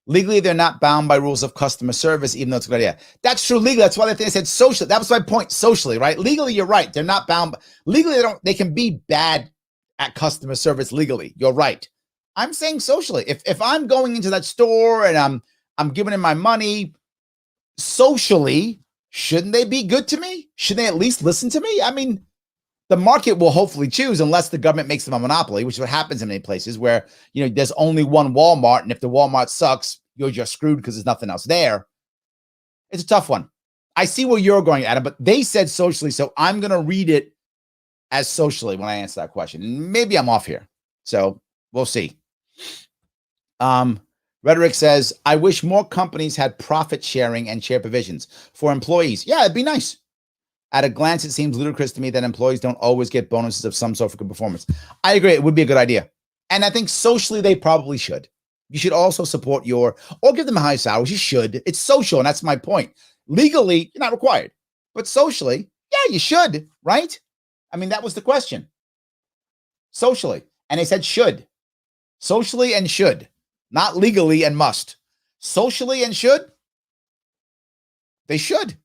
Legally, they're not bound by rules of customer service, even though it's a good idea. That's true legally. That's why they said socially. That was my point. Socially, right? Legally, you're right. They're not bound. Legally, they can be bad at customer service legally. You're right. I'm saying socially. If I'm going into that store and I'm giving them my money socially, shouldn't they be good to me? Should they at least listen to me? I mean, the market will hopefully choose unless the government makes them a monopoly, which is what happens in many places where, there's only one Walmart. And if the Walmart sucks, you're just screwed because there's nothing else there. It's a tough one. I see where you're going, Adam, but they said socially. So I'm going to read it as socially when I answer that question. Maybe I'm off here. So we'll see. Rhetoric says, I wish more companies had profit sharing and share provisions for employees. Yeah, it'd be nice. At a glance, it seems ludicrous to me that employees don't always get bonuses of some sort for good performance. I agree. It would be a good idea. And I think socially, they probably should. You should also support or give them a high salary. You should. It's social, and that's my point. Legally, you're not required. But socially, yeah, you should, right? I mean, that was the question. Socially. And they said should. Socially and should. Not legally and must. Socially and should. They should.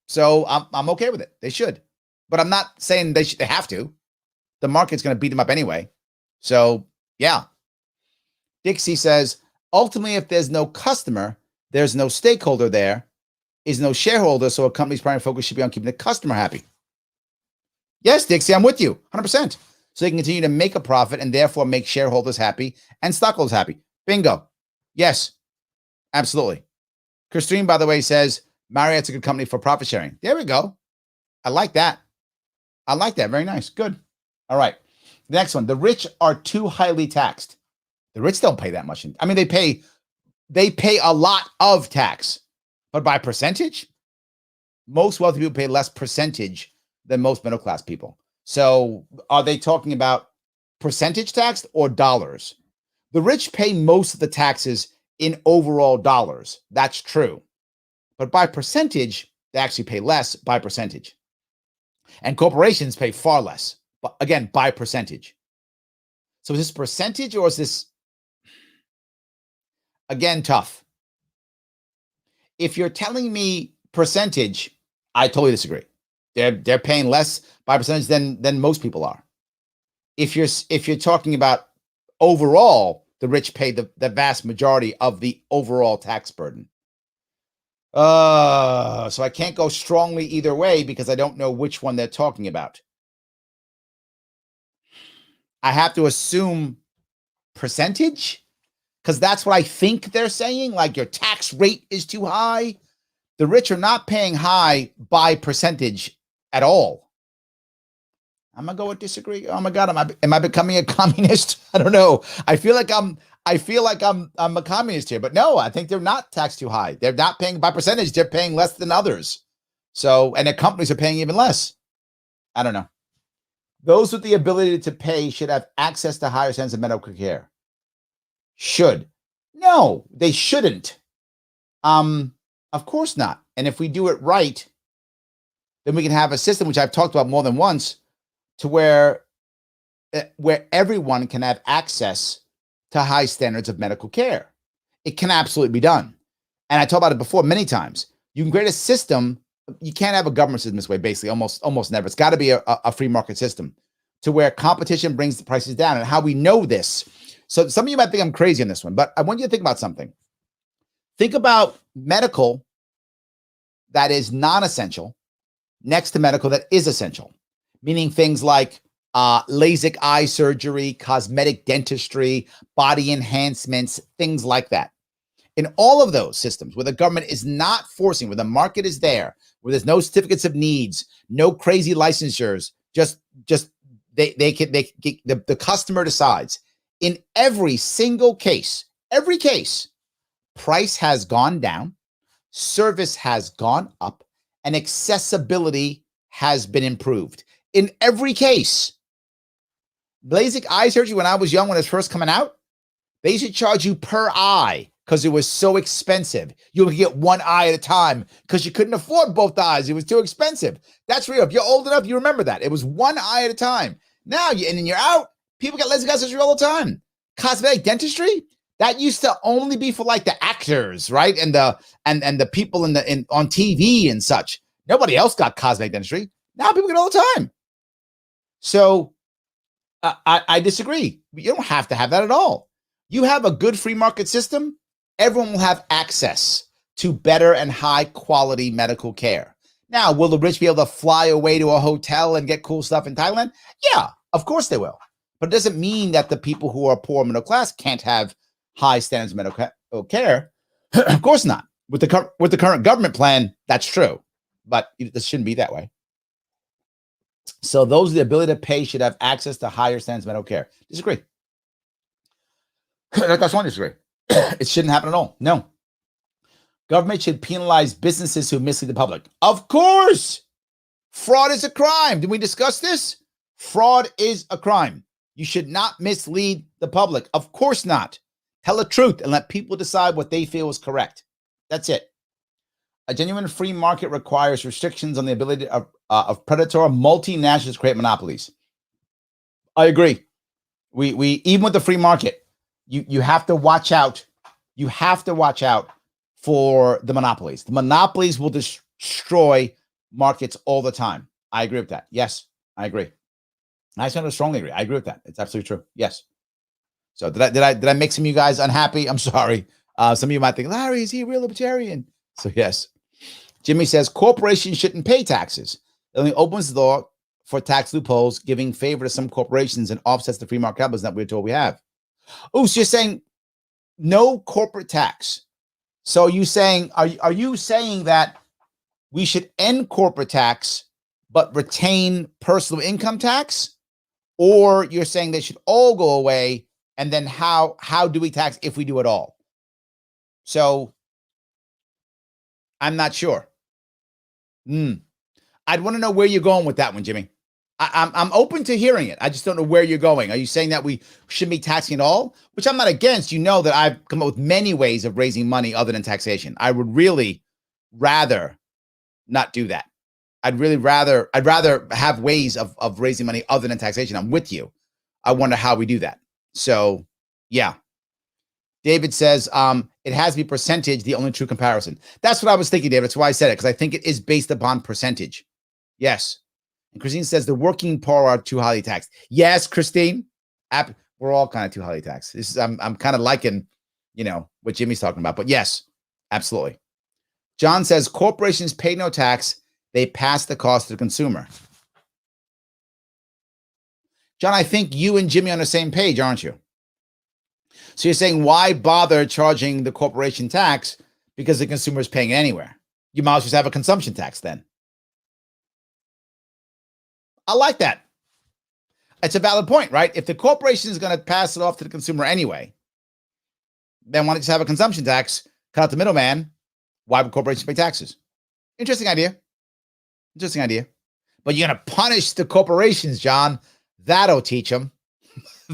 So I'm okay with it. They should. But I'm not saying they have to. The market's going to beat them up anyway. So, yeah. Dixie says, ultimately, if there's no customer, there's no stakeholder there, is no shareholder, so a company's primary focus should be on keeping the customer happy. Yes, Dixie, I'm with you, 100%. So they can continue to make a profit and therefore make shareholders happy and stockholders happy. Bingo. Yes, absolutely. Christine, by the way, says, Marriott's a good company for profit sharing. There we go. I like that. I like that. Very nice. Good. All right. The next one. The rich are too highly taxed. The rich don't pay that much. I mean, they pay a lot of tax, but by percentage, most wealthy people pay less percentage than most middle class people. So are they talking about percentage tax or dollars? The rich pay most of the taxes in overall dollars. That's true. But by percentage, they actually pay less by percentage. And corporations pay far less, but again, by percentage. So is this percentage or is this, again, tough? If you're telling me percentage, I totally disagree. they're paying less by percentage than most people are. If you're talking about overall, the rich pay the vast majority of the overall tax burden. So I can't go strongly either way because I don't know which one they're talking about. I have to assume percentage because that's what I think they're saying. Like your tax rate is too high. The rich are not paying high by percentage at all. I'm gonna go with disagree. Oh my God, am I becoming a communist? I don't know. I feel like I'm a communist here, but no, I think they're not taxed too high. They're not paying by percentage. They're paying less than others. So, and their companies are paying even less. I don't know. Those with the ability to pay should have access to higher standards of medical care. Should. No, they shouldn't. Of course not. And if we do it right, then we can have a system, which I've talked about more than once, to where everyone can have access to high standards of medical care. It can absolutely be done. And I talked about it before many times. You can create a system. You can't have a government system this way, basically, almost never. It's got to be a free market system to where competition brings the prices down. And how we know this. So some of you might think I'm crazy on this one, but I want you to think about something. Think about medical that is non-essential next to medical that is essential, meaning things like LASIK eye surgery, cosmetic dentistry, body enhancements, things like that. In all of those systems where the government is not forcing, where the market is there, where there's no certificates of needs, no crazy licensures, just the customer decides. In every single case, price has gone down, service has gone up, and accessibility has been improved. In every case. LASIK eye surgery, when I was young, when it was first coming out, they used to charge you per eye because it was so expensive. You would get one eye at a time because you couldn't afford both eyes. It was too expensive. That's real. If you're old enough, you remember that. It was one eye at a time. Now, and then you're out. People get LASIK eye surgery all the time. Cosmetic dentistry, that used to only be for like the actors, right? And the people on TV and such. Nobody else got cosmetic dentistry. Now people get it all the time. So I disagree. You don't have to have that at all. You have a good free market system, everyone will have access to better and high quality medical care. Now, will the rich be able to fly away to a hotel and get cool stuff in Thailand? Yeah, of course they will. But it doesn't mean that the people who are poor middle class can't have high standards of medical care. Of course not. With the current government plan, that's true. But this shouldn't be that way. So those with the ability to pay should have access to higher standards of medical care. Disagree. That's one disagree. It shouldn't happen at all. No. Government should penalize businesses who mislead the public. Of course. Fraud is a crime. Did we discuss this? Fraud is a crime. You should not mislead the public. Of course not. Tell the truth and let people decide what they feel is correct. That's it. A genuine free market requires restrictions on the ability of predatory multinationals to create monopolies. I agree. We even with the free market, you have to watch out. You have to watch out for the monopolies. The monopolies will destroy markets all the time. I agree with that. Yes, I agree. I strongly agree. I agree with that. It's absolutely true. Yes. So did I make some of you guys unhappy? I'm sorry. Some of you might think, Larry, is he a real libertarian? So yes. Jimmy says corporations shouldn't pay taxes. It only opens the door for tax loopholes, giving favor to some corporations and offsets the free market capitalism that we're told we have. Oh, so you're saying no corporate tax. So are you saying that we should end corporate tax but retain personal income tax? Or you're saying they should all go away, and then how do we tax if we do it all? So I'm not sure. I'd want to know where you're going with that one, Jimmy. I'm open to hearing it. I just don't know where you're going. Are you saying that we shouldn't be taxing at all? Which I'm not against. You know that I've come up with many ways of raising money other than taxation. I would really rather not do that. I'd rather have ways of raising money other than taxation. I'm with you. I wonder how we do that. So yeah. David says, it has to be percentage, the only true comparison. That's what I was thinking, David. That's why I said it, because I think it is based upon percentage. Yes. And Christine says the working poor are too highly taxed. Yes, Christine. We're all kind of too highly taxed. This is I'm kind of liking, what Jimmy's talking about. But yes, absolutely. John says corporations pay no tax. They pass the cost to the consumer. John, I think you and Jimmy are on the same page, aren't you? So you're saying why bother charging the corporation tax because the consumer is paying it anywhere? You might as well just have a consumption tax then. I like that. It's a valid point, right? If the corporation is going to pass it off to the consumer anyway, then why not just have a consumption tax, cut out the middleman? Why would corporations pay taxes? Interesting idea. Interesting idea. But you're going to punish the corporations, John. That'll teach them.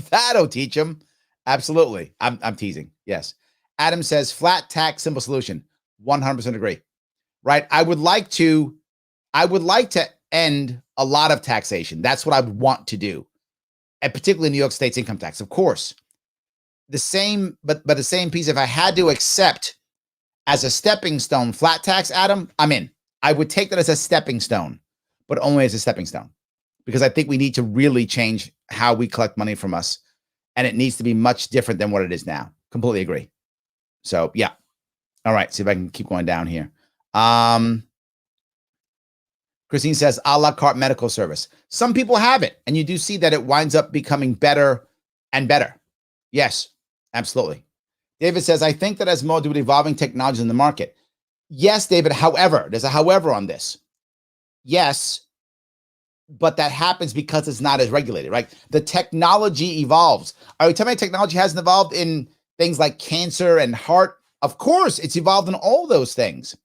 That'll teach them. Absolutely. I'm teasing. Yes. Adam says flat tax, simple solution. 100% agree. Right? I would like to end a lot of taxation. That's what I would want to do. And particularly New York State's income tax, of course. The same, but the same piece, if I had to accept as a stepping stone flat tax, Adam, I'm in. I would take that as a stepping stone, but only as a stepping stone. Because I think we need to really change how we collect money from us. And it needs to be much different than what it is now. Completely agree. So, yeah. All right. See if I can keep going down here. Christine says, a la carte medical service. Some people have it. And you do see that it winds up becoming better and better. Yes, absolutely. David says, I think that has more to do with evolving technologies in the market. Yes, David. However, there's a however on this. Yes. But that happens because it's not as regulated, right? The technology evolves. Are you telling me technology hasn't evolved in things like cancer and heart? Of course, it's evolved in all those things.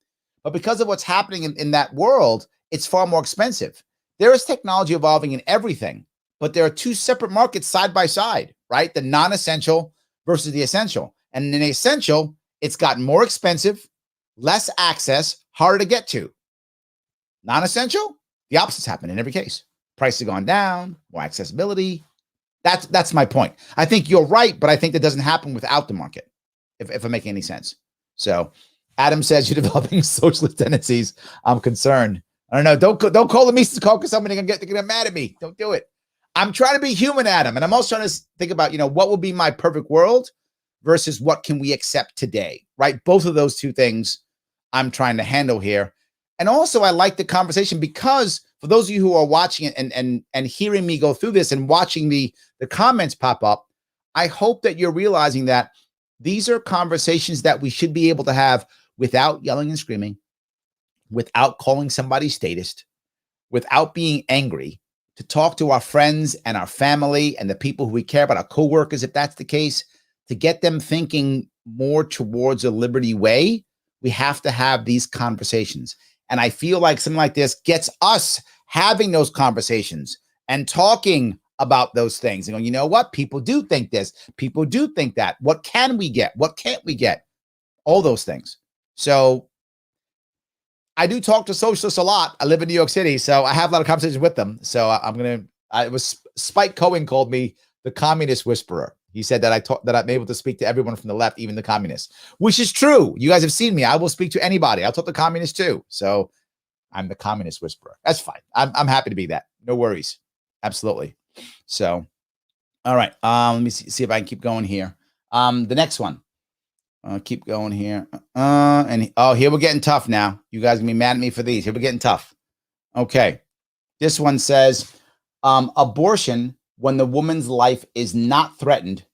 But because of what's happening in that world, it's far more expensive. There is technology evolving in everything, but there are two separate markets side by side, right? The non-essential versus the essential. And in the essential, it's gotten more expensive, less access, harder to get to. Non-essential? The opposites happen in every case. Prices have gone down, more accessibility. That's my point. I think you're right, but I think that doesn't happen without the market, if I'm making any sense. So Adam says you're developing socialist tendencies. I'm concerned. I don't know. Don't call the Mises call because somebody's gonna get mad at me. Don't do it. I'm trying to be human, Adam, and I'm also trying to think about what will be my perfect world versus what can we accept today, right? Both of those two things I'm trying to handle here. And also, I like the conversation because for those of you who are watching it and hearing me go through this and watching the comments pop up, I hope that you're realizing that these are conversations that we should be able to have without yelling and screaming, without calling somebody statist, without being angry, to talk to our friends and our family and the people who we care about, our coworkers, if that's the case, to get them thinking more towards a liberty way. We have to have these conversations. And I feel like something like this gets us having those conversations and talking about those things and going, you know what? People do think this. People do think that. What can we get? What can't we get? All those things. So I do talk to socialists a lot. I live in New York City, so I have a lot of conversations with them. So it was Spike Cohen called me the communist whisperer. He said that I'm able to speak to everyone from the left, even the communists, which is true. You guys have seen me. I will speak to anybody. I'll talk to communists too. So I'm the communist whisperer. That's fine. I'm happy to be that. No worries. Absolutely. So, all right. Let me see if I can keep going here. The next one. Keep going here. Here we're getting tough now. You guys are gonna be mad at me for these. Here we're getting tough. Okay. This one says, abortion, when the woman's life is not threatened,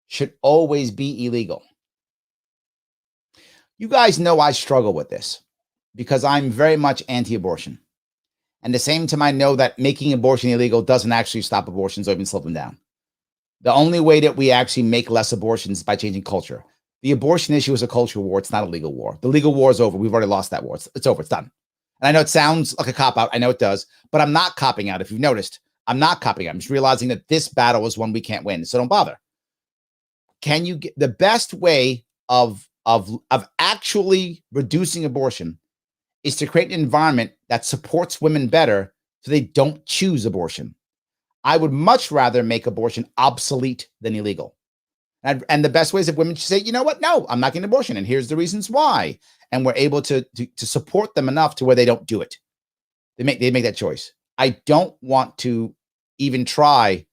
should always be illegal. You guys know I struggle with this because I'm very much anti-abortion. And at the same time, I know that making abortion illegal doesn't actually stop abortions or even slow them down. The only way that we actually make less abortions is by changing culture. The abortion issue is a cultural war. It's not a legal war. The legal war is over. We've already lost that war. It's over. It's done. And I know it sounds like a cop-out. I know it does. But I'm not copping out. If you've noticed, I'm not copying. I'm just realizing that this battle is one we can't win. So don't bother. Can you get the best way of actually reducing abortion is to create an environment that supports women better so they don't choose abortion. I would much rather make abortion obsolete than illegal. And the best ways of women to say, you know what? No, I'm not getting an abortion. And here's the reasons why. And we're able to support them enough to where they don't do it. They make that choice. I don't want to even try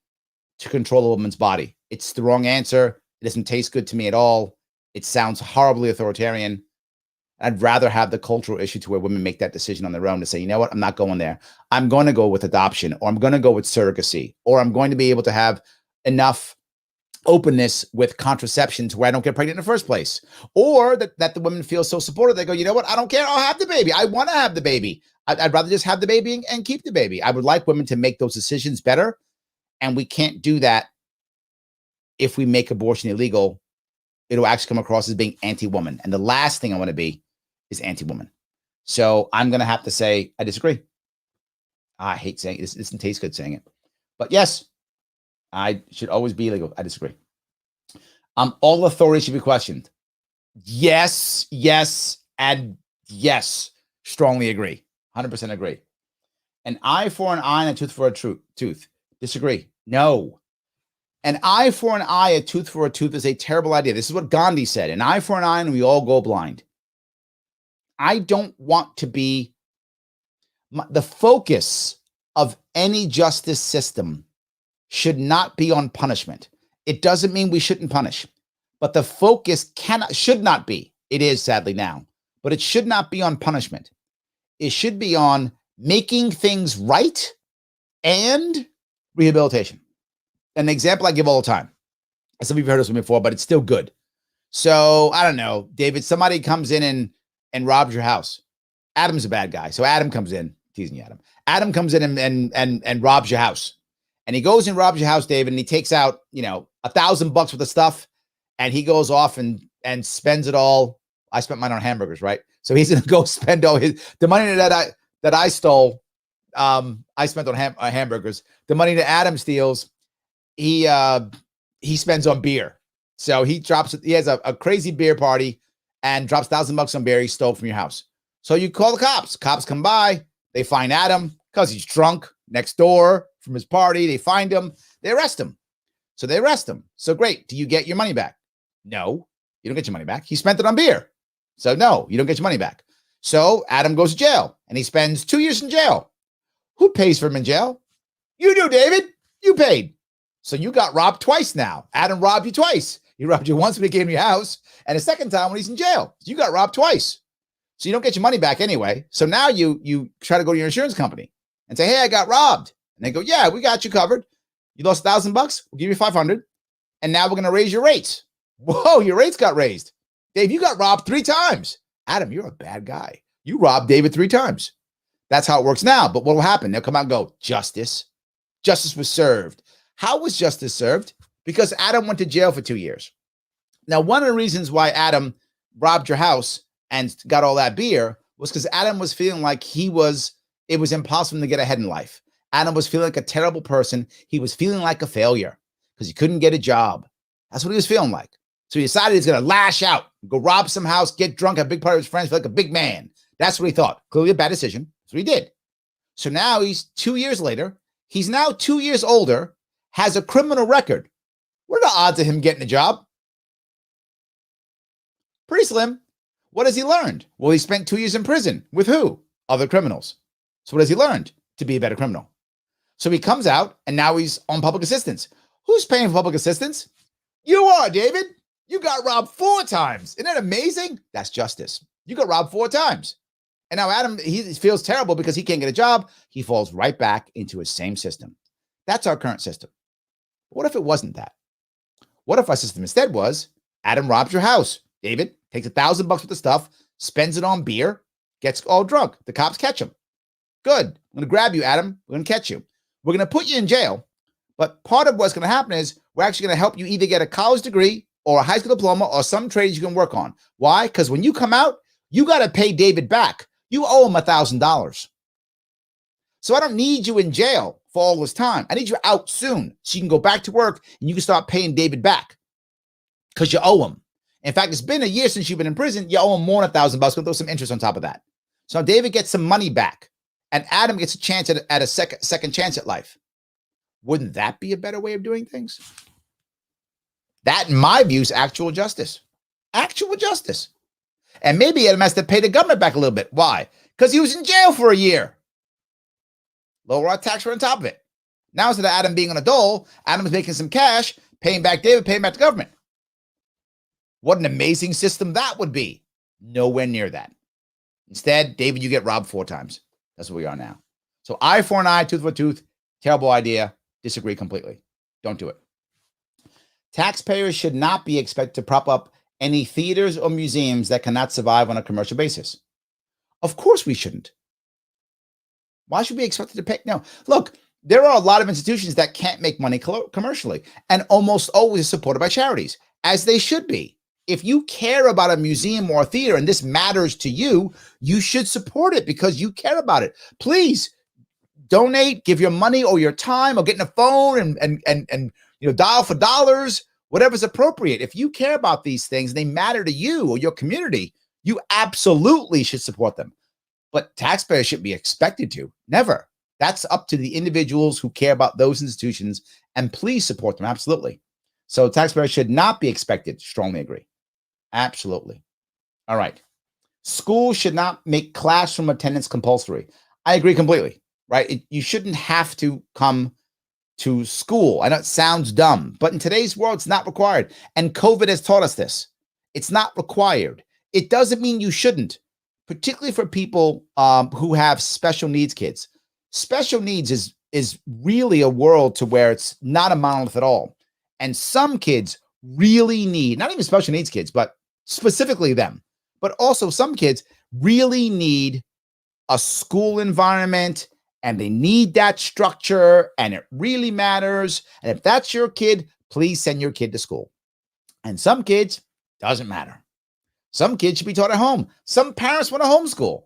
to control a woman's body. It's the wrong answer. It doesn't taste good to me at all. It sounds horribly authoritarian. I'd rather have the cultural issue to where women make that decision on their own to say, you know what, I'm not going there. I'm going to go with adoption, or I'm going to go with surrogacy, or I'm going to be able to have enough openness with contraception to where I don't get pregnant in the first place, or that the women feel so supported. They go, you know what, I don't care. I'll have the baby. I want to have the baby. I'd rather just have the baby and keep the baby. I would like women to make those decisions better. And we can't do that if we make abortion illegal. It'll actually come across as being anti-woman. And the last thing I want to be is anti-woman. So I'm going to have to say, I disagree. I hate saying it. This doesn't taste good saying it. But yes, I should always be illegal. I disagree. All authority should be questioned. Yes, and yes. Strongly agree. 100% agree. An eye for an eye and a tooth for a tooth. Disagree. No. An eye for an eye, a tooth for a tooth is a terrible idea. This is what Gandhi said. An eye for an eye and we all go blind. I don't want to be the focus of any justice system should not be on punishment. It doesn't mean we shouldn't punish, but the focus should not be. It is sadly now, but it should not be on punishment. It should be on making things right and rehabilitation. An example I give all the time. Some of you have heard this one before, but it's still good. So I don't know, David, somebody comes in and robs your house. Adam's a bad guy. So Adam comes in, teasing you, Adam. Adam comes in and robs your house. And he goes and robs your house, David, and he takes out, $1,000 worth of stuff, and he goes off and spends it all. I spent mine on hamburgers, right? So he's gonna go spend all the money that I stole. I spent on hamburgers. The money that Adam steals, he spends on beer. So he has a crazy beer party and drops $1,000 on beer he stole from your house. So you call the cops. Cops come by. They find Adam because he's drunk next door from his party. They find him. They arrest him. So they arrest him. So great. Do you get your money back? No, you don't get your money back. He spent it on beer. So no, you don't get your money back. So Adam goes to jail and he spends 2 years in jail. Who pays for him in jail? You do, David. You paid. So you got robbed twice now. Adam robbed you twice. He robbed you once when he came to your house, and a second time when he's in jail. You got robbed twice. So you don't get your money back anyway. So now you try to go to your insurance company and say, hey, I got robbed. And they go, yeah, we got you covered. You lost $1,000. We'll give you $500. And now we're going to raise your rates. Whoa, your rates got raised. Dave, you got robbed 3 times. Adam, you're a bad guy. You robbed David 3 times. That's how it works now. But what will happen? They'll come out and go, justice. Justice was served. How was justice served? Because Adam went to jail for 2 years. Now, one of the reasons why Adam robbed your house and got all that beer was because Adam was feeling like it was impossible to get ahead in life. Adam was feeling like a terrible person. He was feeling like a failure because he couldn't get a job. That's what he was feeling like. So he decided he's going to lash out, go rob some house, get drunk, have a big party with his friends, feel like a big man. That's what he thought. Clearly a bad decision. That's what he did. So now he's 2 years later. He's now 2 years older, has a criminal record. What are the odds of him getting a job? Pretty slim. What has he learned? Well, he spent 2 years in prison. With who? Other criminals. So what has he learned? To be a better criminal. So he comes out, and now he's on public assistance. Who's paying for public assistance? You are, David. You got robbed 4 times. Isn't that amazing? That's justice. You got robbed 4 times. And now Adam, he feels terrible because he can't get a job. He falls right back into his same system. That's our current system. What if it wasn't that? What if our system instead was Adam robs your house? David takes $1,000 worth of stuff, spends it on beer, gets all drunk. The cops catch him. Good. I'm going to grab you, Adam. We're going to catch you. We're going to put you in jail. But part of what's going to happen is we're actually going to help you either get a college degree or a high school diploma or some trades you can work on. Why? Because when you come out, you got to pay David back. You owe him $1,000. So I don't need you in jail for all this time. I need you out soon so you can go back to work and you can start paying David back because you owe him. In fact, it's been a year since you've been in prison. You owe him more than $1,000. We'll throw some interest on top of that. So David gets some money back and Adam gets a chance at a second chance at life. Wouldn't that be a better way of doing things? That, in my view, is actual justice. Actual justice. And maybe Adam has to pay the government back a little bit. Why? Because he was in jail for a year. lower our tax rate on top of it. Now, instead of Adam being on a dole, Adam's making some cash, paying back David, paying back the government. What an amazing system that would be. Nowhere near that. Instead, David, you get robbed 4 times. That's what we are now. So eye for an eye, tooth for a tooth. Terrible idea. Disagree completely. Don't do it. Taxpayers should not be expected to prop up any theaters or museums that cannot survive on a commercial basis. Of course we shouldn't. Why should we be expected to pay? No, look, there are a lot of institutions that can't make money commercially and almost always supported by charities, as they should be. If you care about a museum or a theater and this matters to you, you should support it because you care about it. Please donate, give your money or your time, or get in a phone and dial for dollars, whatever's appropriate. If you care about these things, they matter to you or your community, you absolutely should support them. But taxpayers shouldn't be expected to. Never. That's up to the individuals who care about those institutions, and please support them. Absolutely. So taxpayers should not be expected. Strongly agree. Absolutely. All right. Schools should not make classroom attendance compulsory. I agree completely, right? You shouldn't have to come to school. I know it sounds dumb, but in today's world, it's not required. And COVID has taught us this. It's not required. It doesn't mean you shouldn't, particularly for people who have special needs kids. Special needs is really a world to where it's not a monolith at all. And some kids really need, not even special needs kids, but specifically them, but also some kids really need a school environment, and they need that structure, and it really matters. And if that's your kid, please send your kid to school. And some kids, doesn't matter. Some kids should be taught at home. Some parents want to homeschool.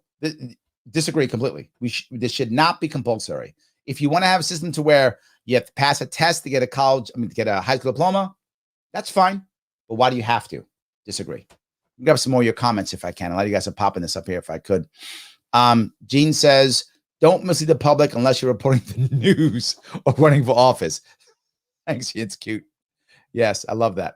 Disagree completely. This should not be compulsory. If you want to have a system to where you have to pass a test to get to get a high school diploma, that's fine. But why do you have to? Disagree. I'll grab some more of your comments if I can. A lot of you guys are popping this up here if I could. Gene says, don't mislead the public unless you're reporting the news or running for office. Thanks, it's cute. Yes, I love that.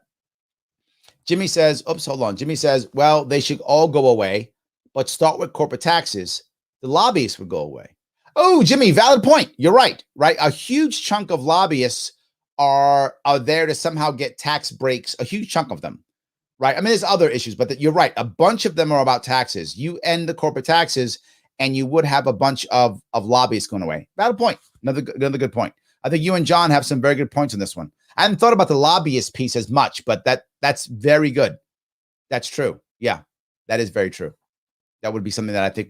Jimmy says, hold on. Jimmy says, well, they should all go away, but start with corporate taxes. The lobbyists would go away. Oh, Jimmy, valid point. You're right, right? A huge chunk of lobbyists are there to somehow get tax breaks, a huge chunk of them, right? I mean, there's other issues, but you're right. A bunch of them are about taxes. You end the corporate taxes, and you would have a bunch of lobbyists going away. Valid point. Another good point. I think you and John have some very good points on this one. I hadn't thought about the lobbyist piece as much, but that's very good. That's true. Yeah, that is very true. That would be something that I think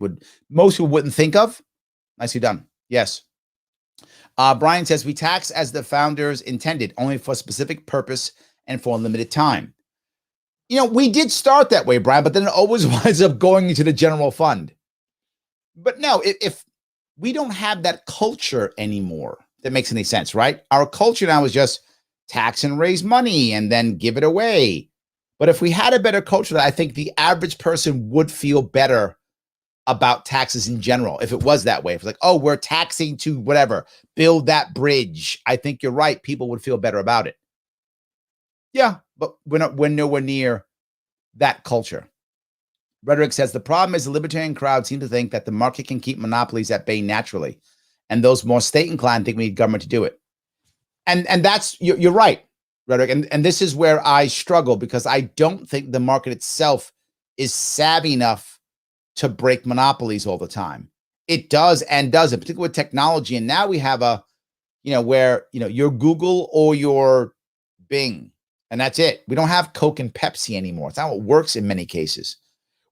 most people wouldn't think of. Nicely done. Yes. Brian says, we tax as the founders intended, only for a specific purpose and for a limited time. We did start that way, Brian, but then it always winds up going into the general fund. But no, if we don't have that culture anymore, that makes any sense, right? Our culture now is just tax and raise money and then give it away. But if we had a better culture, I think the average person would feel better about taxes in general. If it was that way, if it's like, oh, we're taxing to whatever, build that bridge. I think you're right. People would feel better about it. Yeah, but we're nowhere near that culture. Rhetoric says the problem is the libertarian crowd seem to think that the market can keep monopolies at bay naturally. And those more state inclined think we need government to do it. And that's, you're right, Rhetoric. And this is where I struggle, because I don't think the market itself is savvy enough to break monopolies all the time. It does and doesn't, particularly with technology. And now we have where your Google or your Bing, and that's it. We don't have Coke and Pepsi anymore. It's not how it works in many cases.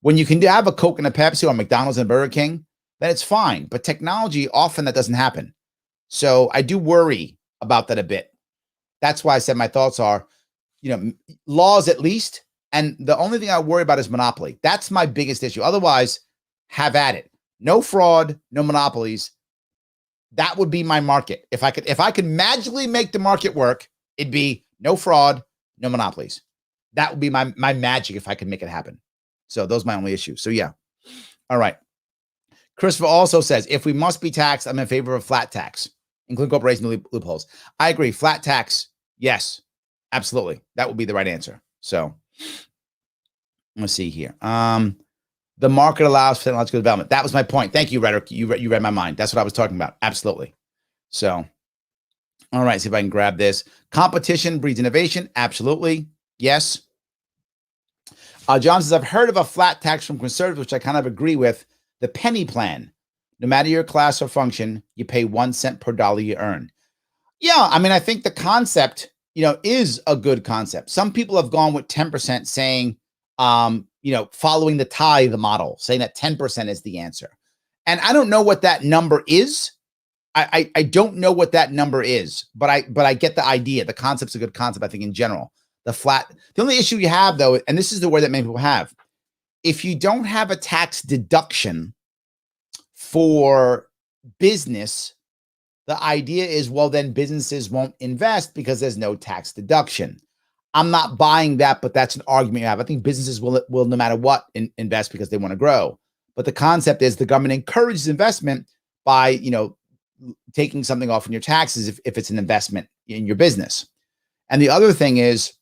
When you can have a Coke and a Pepsi or McDonald's and Burger King, then it's fine. But technology, often that doesn't happen. So I do worry about that a bit. That's why I said my thoughts are, laws at least. And the only thing I worry about is monopoly. That's my biggest issue. Otherwise, have at it. No fraud, no monopolies. That would be my market. If I could magically make the market work, it'd be no fraud, no monopolies. That would be my magic if I could make it happen. So those are my only issues. So yeah. All right. Christopher also says, if we must be taxed, I'm in favor of flat tax, including corporation loopholes. I agree. Flat tax. Yes, absolutely. That would be the right answer. So let's see here. The market allows for technological development. That was my point. Thank you, Rhetoric. You read my mind. That's what I was talking about. Absolutely. So, all right, see if I can grab this. Competition breeds innovation. Absolutely. Yes. John says, I've heard of a flat tax from conservatives, which I kind of agree with. The penny plan. No matter your class or function, you pay 1 cent per dollar you earn. Yeah, I mean, I think the concept, is a good concept. Some people have gone with 10% saying, following the tithe model, saying that 10% is the answer. And I don't know what that number is. I don't know what that number is, but I get the idea. The concept's a good concept, I think, in general. The only issue you have, though, and this is the word that many people have, if you don't have a tax deduction for business, the idea is, well, then businesses won't invest because there's no tax deduction. I'm not buying that, but that's an argument you have. I think businesses will no matter what, invest because they want to grow. But the concept is the government encourages investment by, taking something off in your taxes if it's an investment in your business. And the other thing is,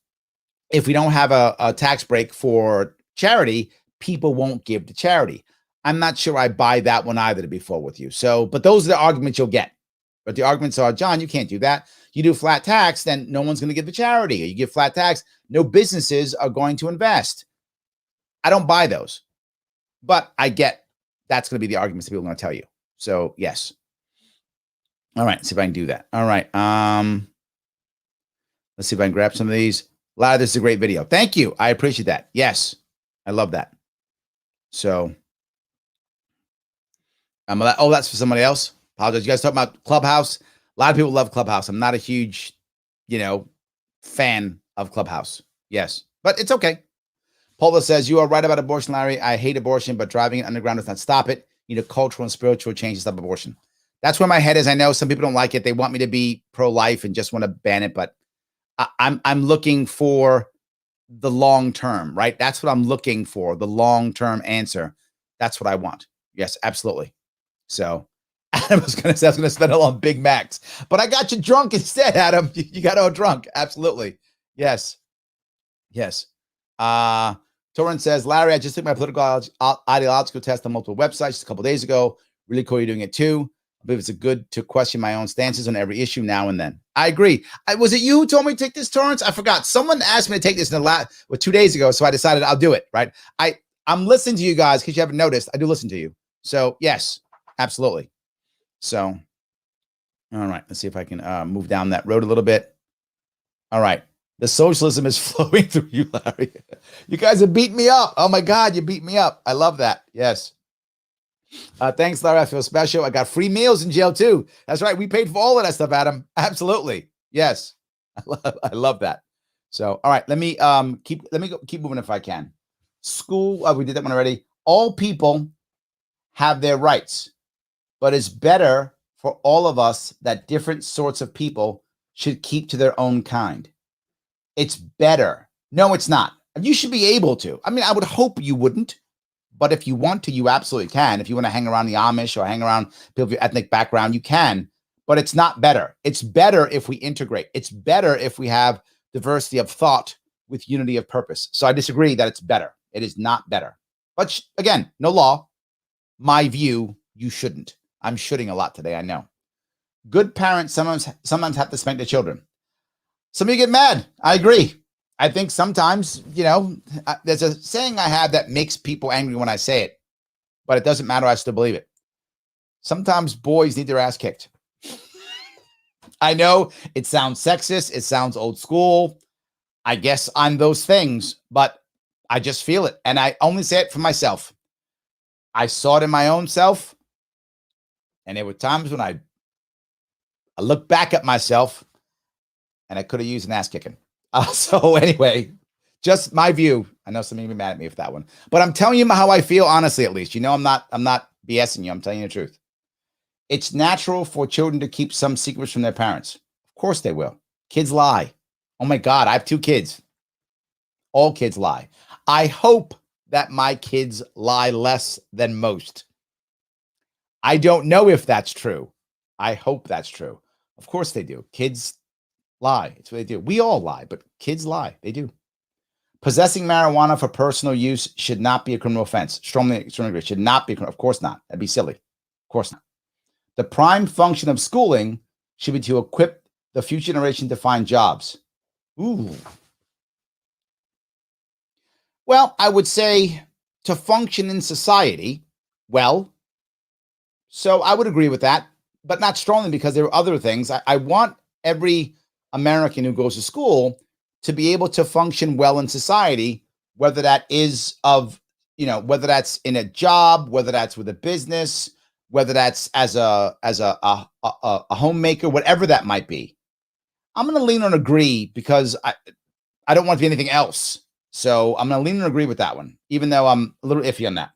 if we don't have a tax break for charity, people won't give to charity. I'm not sure I buy that one either, to be full with you. So, but those are the arguments you'll get. But the arguments are, John, you can't do that. You do flat tax, then no one's going to give to charity. Or you give flat tax, no businesses are going to invest. I don't buy those. But I get that's going to be the arguments that people are going to tell you. So, yes. All right, let's see if I can do that. All right. Let's see if I can grab some of these. Lara, this is a great video. Thank you. I appreciate that. Yes, I love that. So, that's for somebody else. Apologize. You guys talking about Clubhouse? A lot of people love Clubhouse. I'm not a huge, fan of Clubhouse. Yes, but it's okay. Paula says, you are right about abortion, Larry. I hate abortion, but driving it underground does not stop it. You need a cultural and spiritual change to stop abortion. That's where my head is. I know some people don't like it. They want me to be pro-life and just want to ban it, but I'm looking for the long term, right? That's what I'm looking for, the long-term answer. That's what I want. Yes, absolutely. So Adam was going to say I was going to spend it on Big Macs, but I got you drunk instead, Adam. You got all drunk. Absolutely. Yes. Yes. Torrent says, Larry, I just took my political ideological test on multiple websites just a couple of days ago. Really cool you're doing it too. I believe it's good to question my own stances on every issue now and then. I agree. Was it you who told me to take this, Torrance? I forgot. Someone asked me to take this in the 2 days ago, so I decided I'll do it, right? I'm listening to you guys, because you haven't noticed. I do listen to you. So, yes, absolutely. So, all right. Let's see if I can move down that road a little bit. All right. The socialism is flowing through you, Larry. You guys have beat me up. Oh, my God, you beat me up. I love that. Yes. Thanks, Larry. I feel special. I got free meals in jail, too. That's right. We paid for all of that stuff, Adam. Absolutely. Yes. I love that. So, all right. Let me keep moving if I can. School. We did that one already. All people have their rights, but it's better for all of us that different sorts of people should keep to their own kind. It's better. No, it's not. You should be able to. I mean, I would hope you wouldn't. But if you want to, you absolutely can. If you want to hang around the Amish or hang around people of your ethnic background, you can. But it's not better. It's better if we integrate. It's better if we have diversity of thought with unity of purpose. So I disagree that it's better. It is not better. But again, no law. My view, you shouldn't. I'm shooting a lot today, I know. Good parents sometimes have to spank their children. Some of you get mad. I agree. I think sometimes, there's a saying I have that makes people angry when I say it, but it doesn't matter. I still believe it. Sometimes boys need their ass kicked. I know it sounds sexist. It sounds old school. I guess I'm those things, but I just feel it. And I only say it for myself. I saw it in my own self. And there were times when I look back at myself and I could have used an ass kicking. So anyway, just my view. I know some of you will be mad at me for that one, but I'm telling you how I feel, honestly, at least. I'm not BSing you. I'm telling you the truth. It's natural for children to keep some secrets from their parents. Of course they will. Kids lie. Oh my God, I have 2 kids. All kids lie. I hope that my kids lie less than most. I don't know if that's true. I hope that's true. Of course they do. Kids lie. It's what they do. We all lie, but kids lie. They do. Possessing marijuana for personal use should not be a criminal offense. Strongly agree. Should not be. Of course not. That'd be silly. Of course not. The prime function of schooling should be to equip the future generation to find jobs. Ooh. Well, I would say to function in society well. So I would agree with that, but not strongly because there are other things. I want every American who goes to school to be able to function well in society, whether that is whether that's in a job, whether that's with a business, whether that's as a homemaker, whatever that might be. I'm going to lean on agree because I don't want to be anything else. So I'm going to lean on agree with that one, even though I'm a little iffy on that.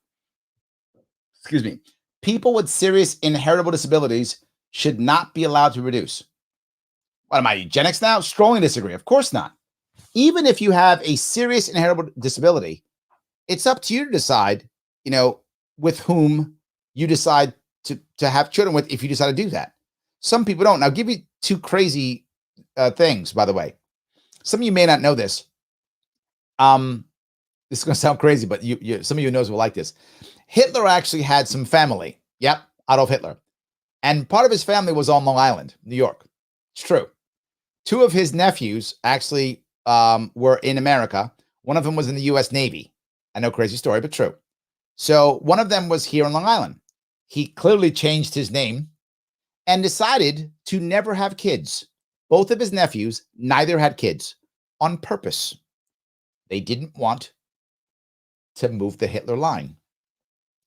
Excuse me. People with serious inheritable disabilities should not be allowed to reduce. What am I, eugenics now? Strongly disagree. Of course not. Even if you have a serious inheritable disability, it's up to you to decide, with whom you decide to have children with if you decide to do that. Some people don't. Now, I'll give you two crazy things, by the way. Some of you may not know this. This is going to sound crazy, but some of you knows will like this. Hitler actually had some family. Yep, Adolf Hitler. And part of his family was on Long Island, New York. It's true. Two of his nephews actually were in America. One of them was in the U.S. Navy. I know, crazy story, but true. So one of them was here on Long Island. He clearly changed his name and decided to never have kids. Both of his nephews, neither had kids on purpose. They didn't want to move the Hitler line.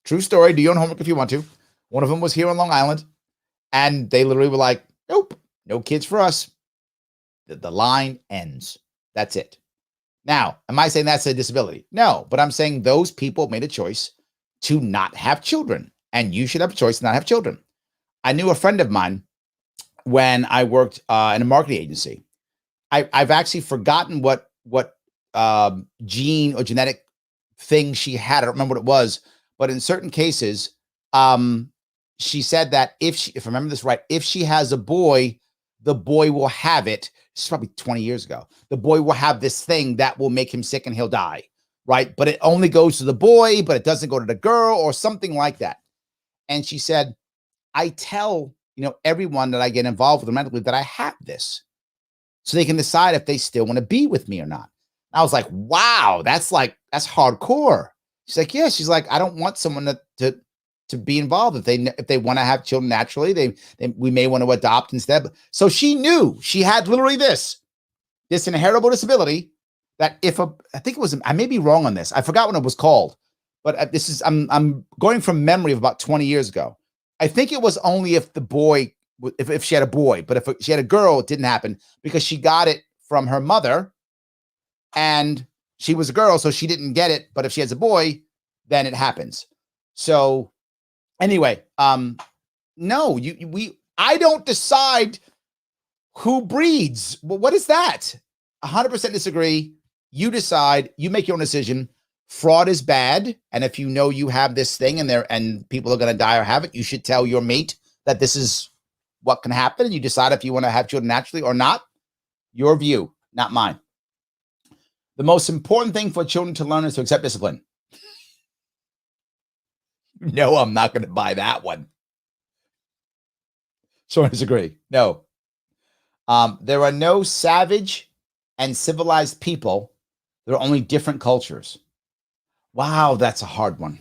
True story. Do your own homework if you want to. One of them was here on Long Island, and they literally were like, nope, no kids for us. The line ends. That's it. Now, am I saying that's a disability? No, but I'm saying those people made a choice to not have children, and you should have a choice to not have children. I knew a friend of mine when I worked in a marketing agency. I've actually forgotten what gene or genetic thing she had. I don't remember what it was, but in certain cases, she said that if I remember this right, if she has a boy, the boy will have it. This is probably 20 years ago. The boy will have this thing that will make him sick and he'll die, right? But it only goes to the boy, but it doesn't go to the girl or something like that. And she said, I tell, everyone that I get involved with romantically that I have this so they can decide if they still want to be with me or not. I was like, wow, that's hardcore. She's like, yeah. She's like, I don't want someone to be involved. If they want to have children naturally, we may want to adopt instead. So she knew she had literally this inheritable disability that I think it was, I may be wrong on this. I forgot what it was called, but I'm going from memory of about 20 years ago. I think it was only if the boy, if she had a boy, but if she had a girl, it didn't happen because she got it from her mother and she was a girl, so she didn't get it. But if she has a boy, then it happens. So anyway, no, I don't decide who breeds. Well, what is that? 100% disagree. You decide, you make your own decision. Fraud is bad. And if you know you have this thing and people are going to die or have it, you should tell your mate that this is what can happen. And you decide if you want to have children naturally or not. Your view, not mine. The most important thing for children to learn is to accept discipline. No, I'm not going to buy that one. So I disagree. No. There are no savage and civilized people. There are only different cultures. Wow, that's a hard one.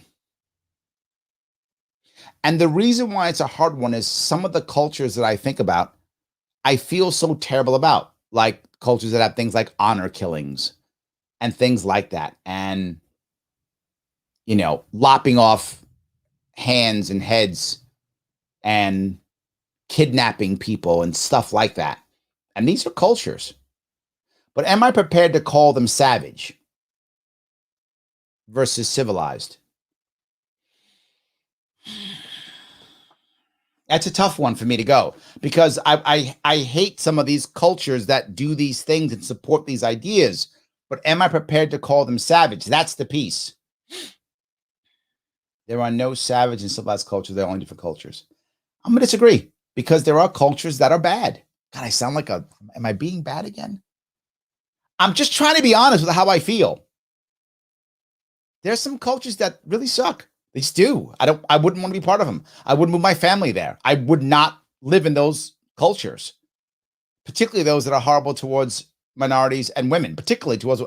And the reason why it's a hard one is some of the cultures that I think about, I feel so terrible about, like cultures that have things like honor killings and things like that. And, lopping off hands and heads and kidnapping people and stuff like that. And these are cultures. But am I prepared to call them savage versus civilized? That's a tough one for me to go because I hate some of these cultures that do these things and support these ideas. But am I prepared to call them savage? That's the piece. There are no savage and civilized cultures. There are only different cultures. I'm going to disagree because there are cultures that are bad. God, I sound like am I being bad again? I'm just trying to be honest with how I feel. There's some cultures that really suck. They just do. I wouldn't want to be part of them. I wouldn't move my family there. I would not live in those cultures, particularly those that are horrible towards minorities and women, particularly towards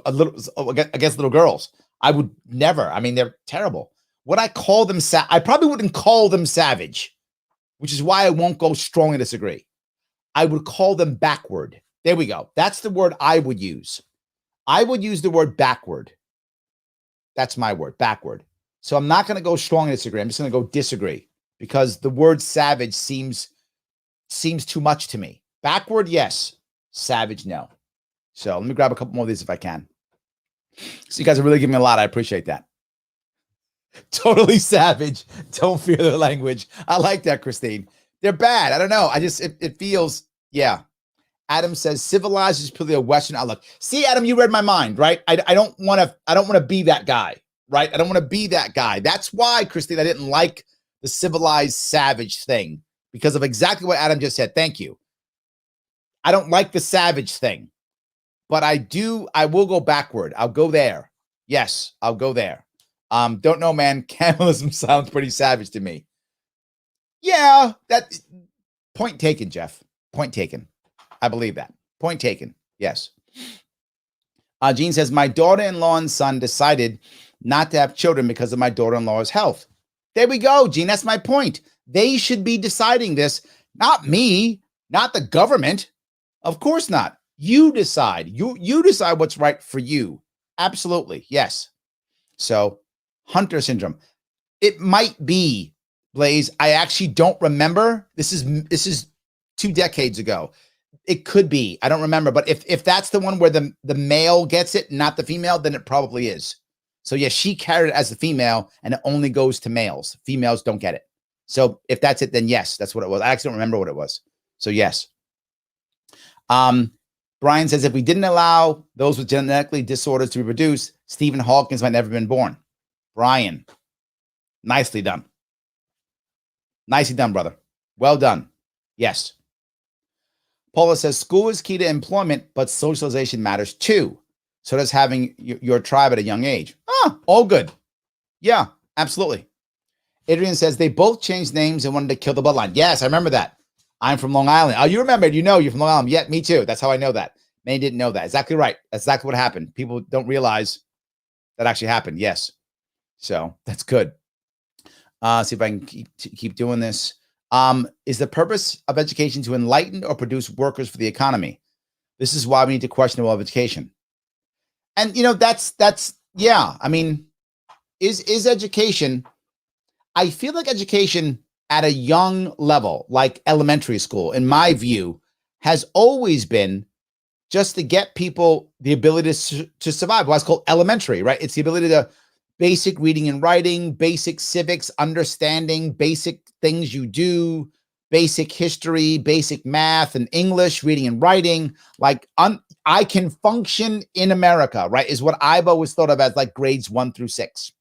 against little girls. I would never. I mean, they're terrible. Would I call them I probably wouldn't call them savage, which is why I won't go strongly disagree. I would call them backward. There we go. That's the word I would use. I would use the word backward. That's my word, backward. So I'm not going to go strongly disagree. I'm just going to go disagree because the word savage seems too much to me. Backward, yes. Savage, no. So let me grab a couple more of these if I can. So you guys are really giving me a lot. I appreciate that. Totally savage. Don't fear their language. I like that, Christine. They're bad. I don't know. It feels, yeah. Adam says civilized is purely a Western outlook. See, Adam, you read my mind, right? I don't want to be that guy, right? I don't want to be that guy. That's why, Christine, I didn't like the civilized savage thing because of exactly what Adam just said. Thank you. I don't like the savage thing, but I will go backward. I'll go there. Yes, I'll go there. Don't know, man. Cannibalism sounds pretty savage to me. Yeah, that point taken, Jeff. Point taken. I believe that. Point taken. Yes. Jean says, my daughter-in-law and son decided not to have children because of my daughter-in-law's health. There we go, Jean. That's my point. They should be deciding this, not me, not the government. Of course not. You decide. You decide what's right for you. Absolutely. Yes. So, Hunter syndrome. It might be, Blaze. I actually don't remember. This is 2 decades ago. It could be. I don't remember. But if that's the one where the male gets it, not the female, then it probably is. So yeah, she carried it as the female, and it only goes to males. Females don't get it. So if that's it, then yes, that's what it was. I actually don't remember what it was. So yes. Brian says, if we didn't allow those with genetically disorders to reproduce, Stephen Hawkins might never have been born. Brian, nicely done. Nicely done, brother. Well done. Yes. Paula says, school is key to employment, but socialization matters too. So does having your tribe at a young age. All good. Yeah, absolutely. Adrian says, they both changed names and wanted to kill the bloodline. Yes, I remember that. I'm from Long Island. Oh, you remember it. You know you're from Long Island. Yeah, me too. That's how I know that. Many didn't know that. Exactly right. That's exactly what happened. People don't realize that actually happened. Yes. So that's good. See if I can keep doing this. Is the purpose of education to enlighten or produce workers for the economy? This is why we need to question the role of education. And, that's yeah. I mean, is education, I feel like education at a young level, like elementary school, in my view, has always been just to get people the ability to survive. What's called elementary, right? It's the ability to basic reading and writing, basic civics, understanding, basic things you do, basic history, basic math and English, reading and writing. Like I can function in America, right? Is what I've always thought of as like grades 1 through 6.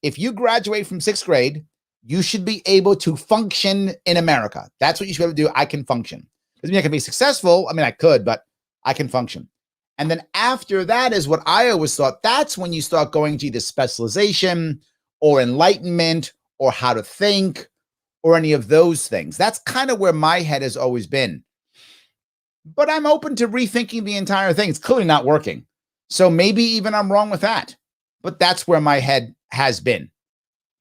If you graduate from 6th grade, you should be able to function in America. That's what you should be able to do. I can function. Doesn't mean I can be successful. I mean, I could, but I can function. And then after that is what I always thought. That's when you start going to either specialization or enlightenment or how to think or any of those things. That's kind of where my head has always been. But I'm open to rethinking the entire thing. It's clearly not working. So maybe even I'm wrong with that. But that's where my head has been.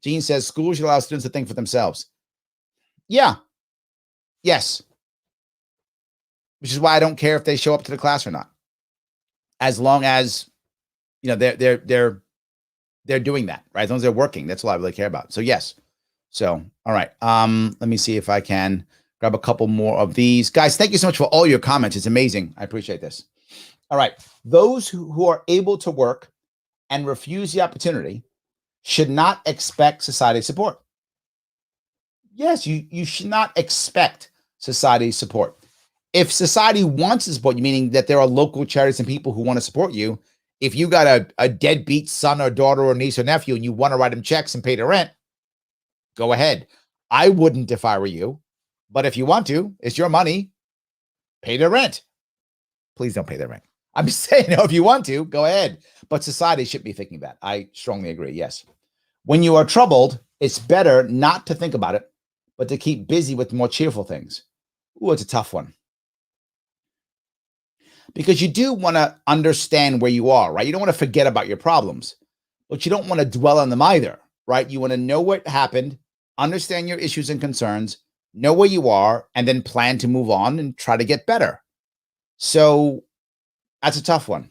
Gene says schools should allow students to think for themselves. Yeah. Yes. Which is why I don't care if they show up to the class or not. As long as, they're doing that, right? As long as they're working, that's all I really care about. So yes. So, all right. Let me see if I can grab a couple more of these. Guys, thank you so much for all your comments. It's amazing. I appreciate this. All right. Those who are able to work and refuse the opportunity should not expect society support. Yes, you should not expect society support. If society wants to support you, meaning that there are local charities and people who want to support you, if you got a deadbeat son or daughter or niece or nephew and you want to write them checks and pay the rent, go ahead. I wouldn't if I were you, but if you want to, it's your money. Pay the rent. Please don't pay the rent. I'm saying, if you want to, go ahead. But society should be thinking that. I strongly agree. Yes. When you are troubled, it's better not to think about it, but to keep busy with more cheerful things. Ooh, it's a tough one. Because you do want to understand where you are, right? You don't want to forget about your problems, but you don't want to dwell on them either, right? You want to know what happened, understand your issues and concerns, know where you are, and then plan to move on and try to get better. So that's a tough one.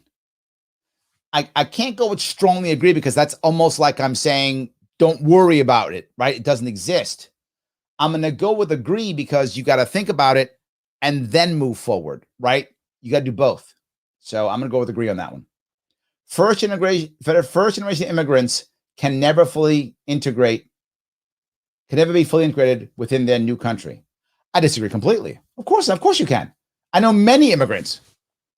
I can't go with strongly agree because that's almost like I'm saying, don't worry about it, right? It doesn't exist. I'm going to go with agree because you got to think about it and then move forward, right? You got to do both. So I'm going to go with agree on that one. First generation immigrants can never be fully integrated within their new country. I disagree completely. Of course you can. I know many immigrants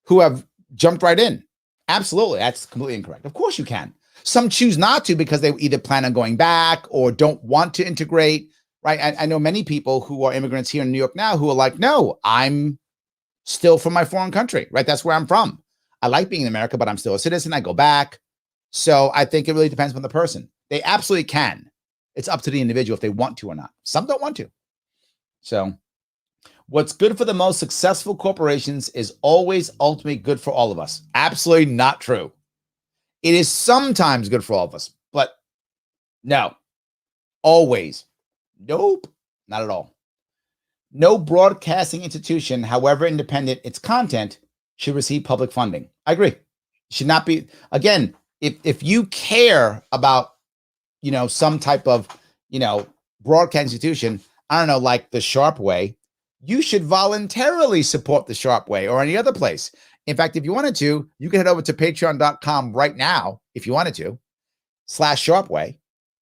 who have jumped right in. Absolutely. That's completely incorrect. Of course you can. Some choose not to because they either plan on going back or don't want to integrate, right? I know many people who are immigrants here in New York now who are like, no, I'm still from my foreign country, right? That's where I'm from. I like being in America, but I'm still a citizen. I go back. So I think it really depends on the person. They absolutely can. It's up to the individual if they want to or not. Some don't want to. So what's good for the most successful corporations is always ultimately good for all of us. Absolutely not true. It is sometimes good for all of us, but no, always. Nope, not at all. No broadcasting institution, however independent its content, should receive public funding. I agree. Should not be. Again, if you care about, some type of, broadcast institution, I don't know, like the Sharpe way, you should voluntarily support the Sharpe way or any other place. In fact, if you wanted to, you can head over to patreon.com right now, if you wanted to, /Sharpe way,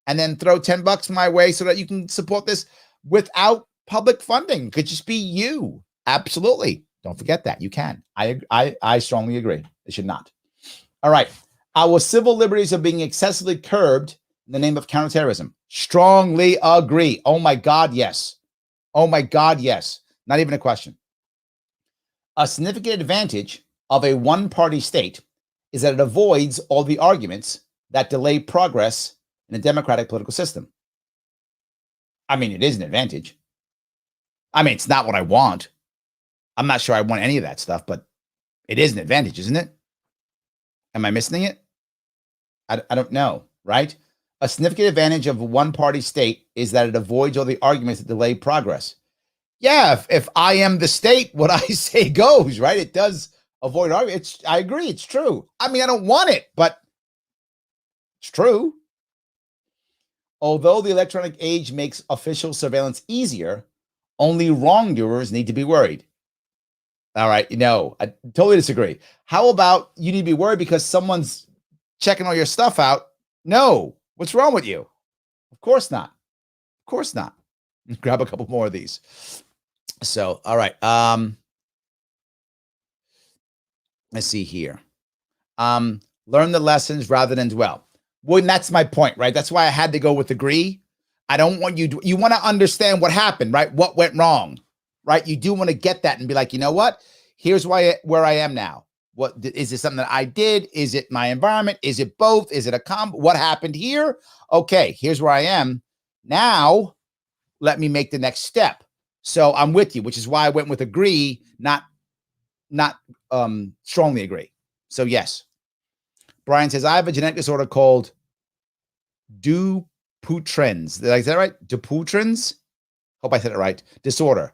and then throw $10 my way so that you can support this without public funding. It could just be you. Absolutely. Don't forget that. You can. I strongly agree. It should not. All right. Our civil liberties are being excessively curbed in the name of counterterrorism. Strongly agree. Oh my God, yes. Oh my God, yes. Not even a question. A significant advantage of a one-party state is that it avoids all the arguments that delay progress in a democratic political system. I mean, it is an advantage. I mean, it's not what I want. I'm not sure I want any of that stuff, but it is an advantage, isn't it? Am I missing it? I don't know, right? A significant advantage of a one-party state is that it avoids all the arguments that delay progress. Yeah, if I am the state, what I say goes, right? It does avoid arguments. I agree, it's true. I mean, I don't want it, but it's true. Although the electronic age makes official surveillance easier, only wrongdoers need to be worried. All right, no, I totally disagree. How about you need to be worried because someone's checking all your stuff out? No, what's wrong with you? Of course not. Of course not. Grab a couple more of these. So, all right. Let's see here. Learn the lessons rather than dwell. Well, that's my point, right? That's why I had to go with agree. I don't want you want to understand what happened, right? What went wrong, right? You do want to get that and be like, you know what? Here's where I am now. What is it? Something that I did? Is it my environment? Is it both? Is it a what happened here? Okay, here's where I am now. Let me make the next step. So I'm with you, which is why I went with agree, not strongly agree. So yes. Brian says, I have a genetic disorder called Dupuytren's. Did I say that right? Dupuytren's? Hope I said it right. Disorder.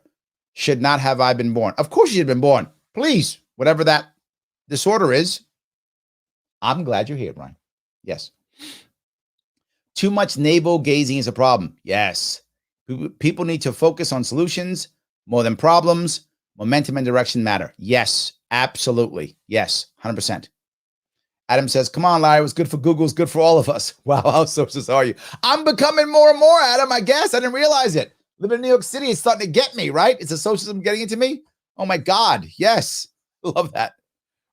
Should not have I been born. Of course you should have been born. Please, whatever that disorder is. I'm glad you're here, Brian. Yes. Too much navel gazing is a problem. Yes. People need to focus on solutions more than problems. Momentum and direction matter. Yes, absolutely. Yes, 100%. Adam says, come on, Larry, what's good for Google is good for all of us. Wow, how socialist are you? I'm becoming more and more, Adam, I guess. I didn't realize it. Living in New York City is starting to get me, right? Is the socialism getting into me? Oh, my God. Yes. Love that.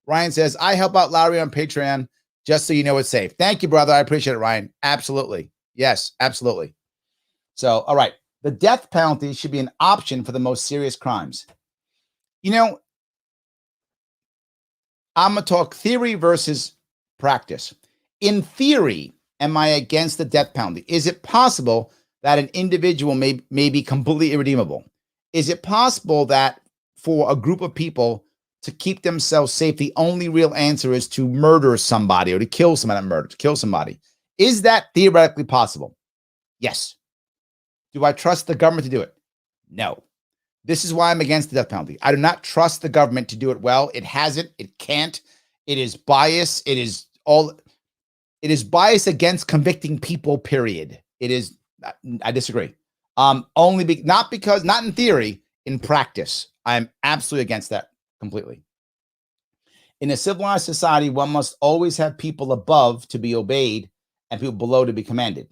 Ryan says, I help out Larry on Patreon just so you know it's safe. Thank you, brother. I appreciate it, Ryan. Absolutely. Yes, absolutely. So, all right. The death penalty should be an option for the most serious crimes. I'm going to talk theory versus practice. In theory, am I against the death penalty? Is it possible that an individual may be completely irredeemable? Is it possible that for a group of people to keep themselves safe, the only real answer is to murder somebody or to kill somebody, to kill somebody? Is that theoretically possible? Yes. Do I trust the government to do it? No. This is why I'm against the death penalty. I do not trust the government to do it well. It hasn't. It can't. It is biased. It is biased against convicting people, period. It is. I disagree. Not in theory, in practice. I'm absolutely against that completely. In a civilized society, one must always have people above to be obeyed and people below to be commanded.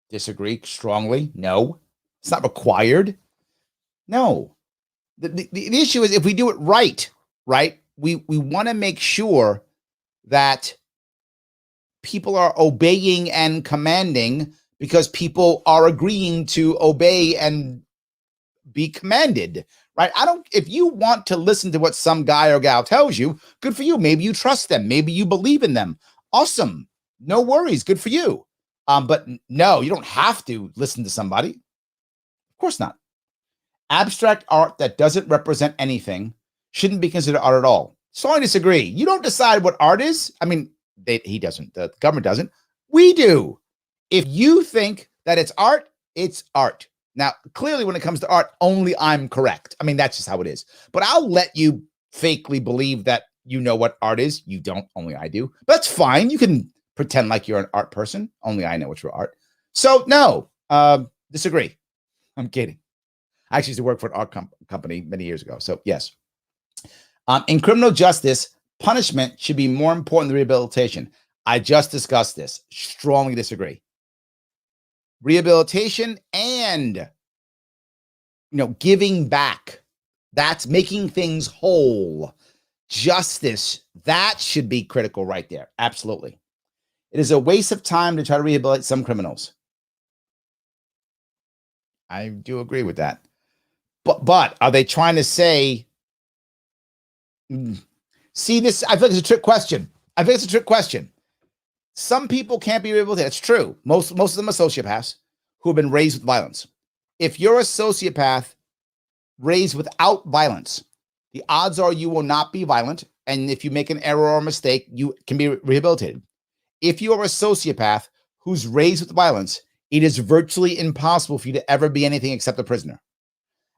Disagree strongly. No. It's not required. No. The issue is if we do it right, we want to make sure that people are obeying and commanding because people are agreeing to obey and be commanded, right? If you want to listen to what some guy or gal tells you, good for you. Maybe you trust them. Maybe you believe in them. Awesome. No worries. Good for you. But no, you don't have to listen to somebody. Of course not. Abstract art that doesn't represent anything shouldn't be considered art at all. So I disagree. You don't decide what art is. I mean, he doesn't. The government doesn't. We do. If you think that it's art, it's art. Now, clearly, when it comes to art, only I'm correct. I mean, that's just how it is. But I'll let you fakely believe that you know what art is. You don't. Only I do. But that's fine. You can pretend like you're an art person. Only I know what's real art. So no, disagree. I'm kidding. I actually used to work for an art company many years ago. So yes. In criminal justice, punishment should be more important than rehabilitation. I just discussed this. Strongly disagree. Rehabilitation and giving back. That's making things whole. Justice, that should be critical right there. Absolutely. It is a waste of time to try to rehabilitate some criminals. I do agree with that. But are they trying to say, see this? I think it's a trick question. Some people can't be rehabilitated. It's true. Most of them are sociopaths who have been raised with violence. If you're a sociopath raised without violence, the odds are you will not be violent. And if you make an error or a mistake, you can be rehabilitated. If you are a sociopath who's raised with violence, it is virtually impossible for you to ever be anything except a prisoner.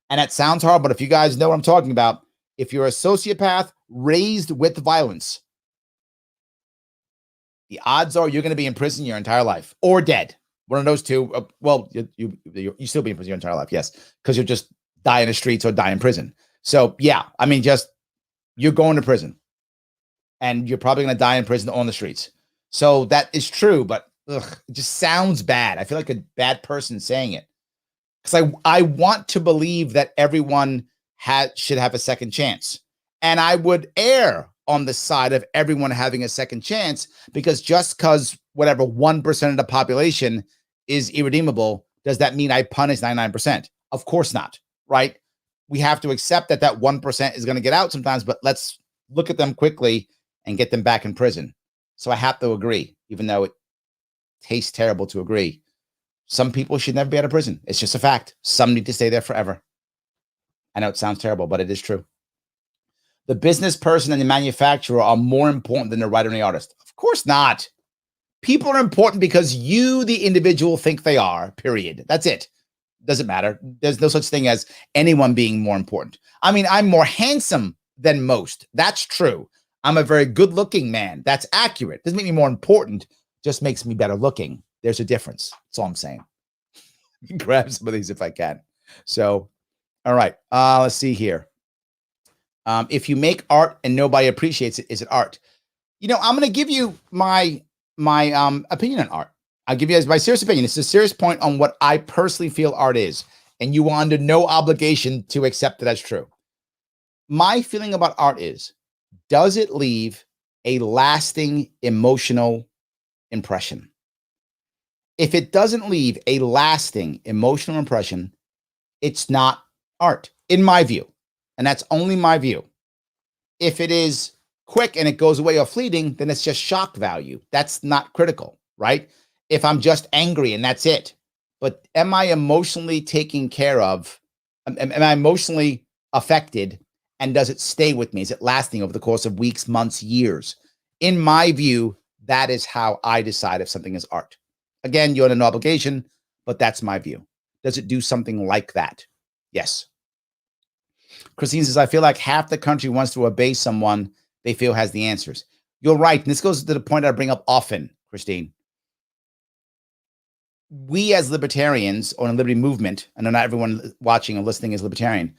And that sounds hard, but if you guys know what I'm talking about, if you're a sociopath raised with violence, the odds are you're going to be in prison your entire life or dead. One of those two. Well, you still be in prison your entire life, yes, because you'll just die in the streets or die in prison. So yeah, I mean, you're going to prison, and you're probably going to die in prison or on the streets. So that is true, but it just sounds bad. I feel like a bad person saying it. Because I want to believe that everyone should have a second chance. And I would err on the side of everyone having a second chance, because just because whatever 1% of the population is irredeemable, does that mean I punish 99%? Of course not, right? We have to accept that 1% is going to get out sometimes, but let's look at them quickly and get them back in prison. So I have to agree, even though it tastes terrible to agree. Some people should never be out of prison. It's just a fact. Some need to stay there forever. I know it sounds terrible, but it is true. The business person and the manufacturer are more important than the writer and the artist. Of course not. People are important because you, the individual, think they are, period. That's it. Doesn't matter. There's no such thing as anyone being more important. I mean, I'm more handsome than most. That's true. I'm a very good-looking man. That's accurate. Doesn't make me more important. Just makes me better looking. There's a difference. That's all I'm saying. Grab some of these if I can. So, all right. Let's see here. If you make art and nobody appreciates it, is it art? I'm going to give you my opinion on art. I'll give you guys my serious opinion. It's a serious point on what I personally feel art is, and you are under no obligation to accept that that's true. My feeling about art is, does it leave a lasting emotional impression? If it doesn't leave a lasting emotional impression, it's not art, in my view. And that's only my view. If it is quick and it goes away or fleeting, then it's just shock value. That's not critical, right? If I'm just angry and that's it. But am I emotionally taken care of? Am I emotionally affected? And does it stay with me? Is it lasting over the course of weeks, months, years? In my view, that is how I decide if something is art. Again, you're under no obligation, but that's my view. Does it do something like that? Yes. Christine says, I feel like half the country wants to obey someone they feel has the answers. You're right. And this goes to the point I bring up often, Christine. We as libertarians or in the liberty movement, I know not everyone watching or listening is libertarian,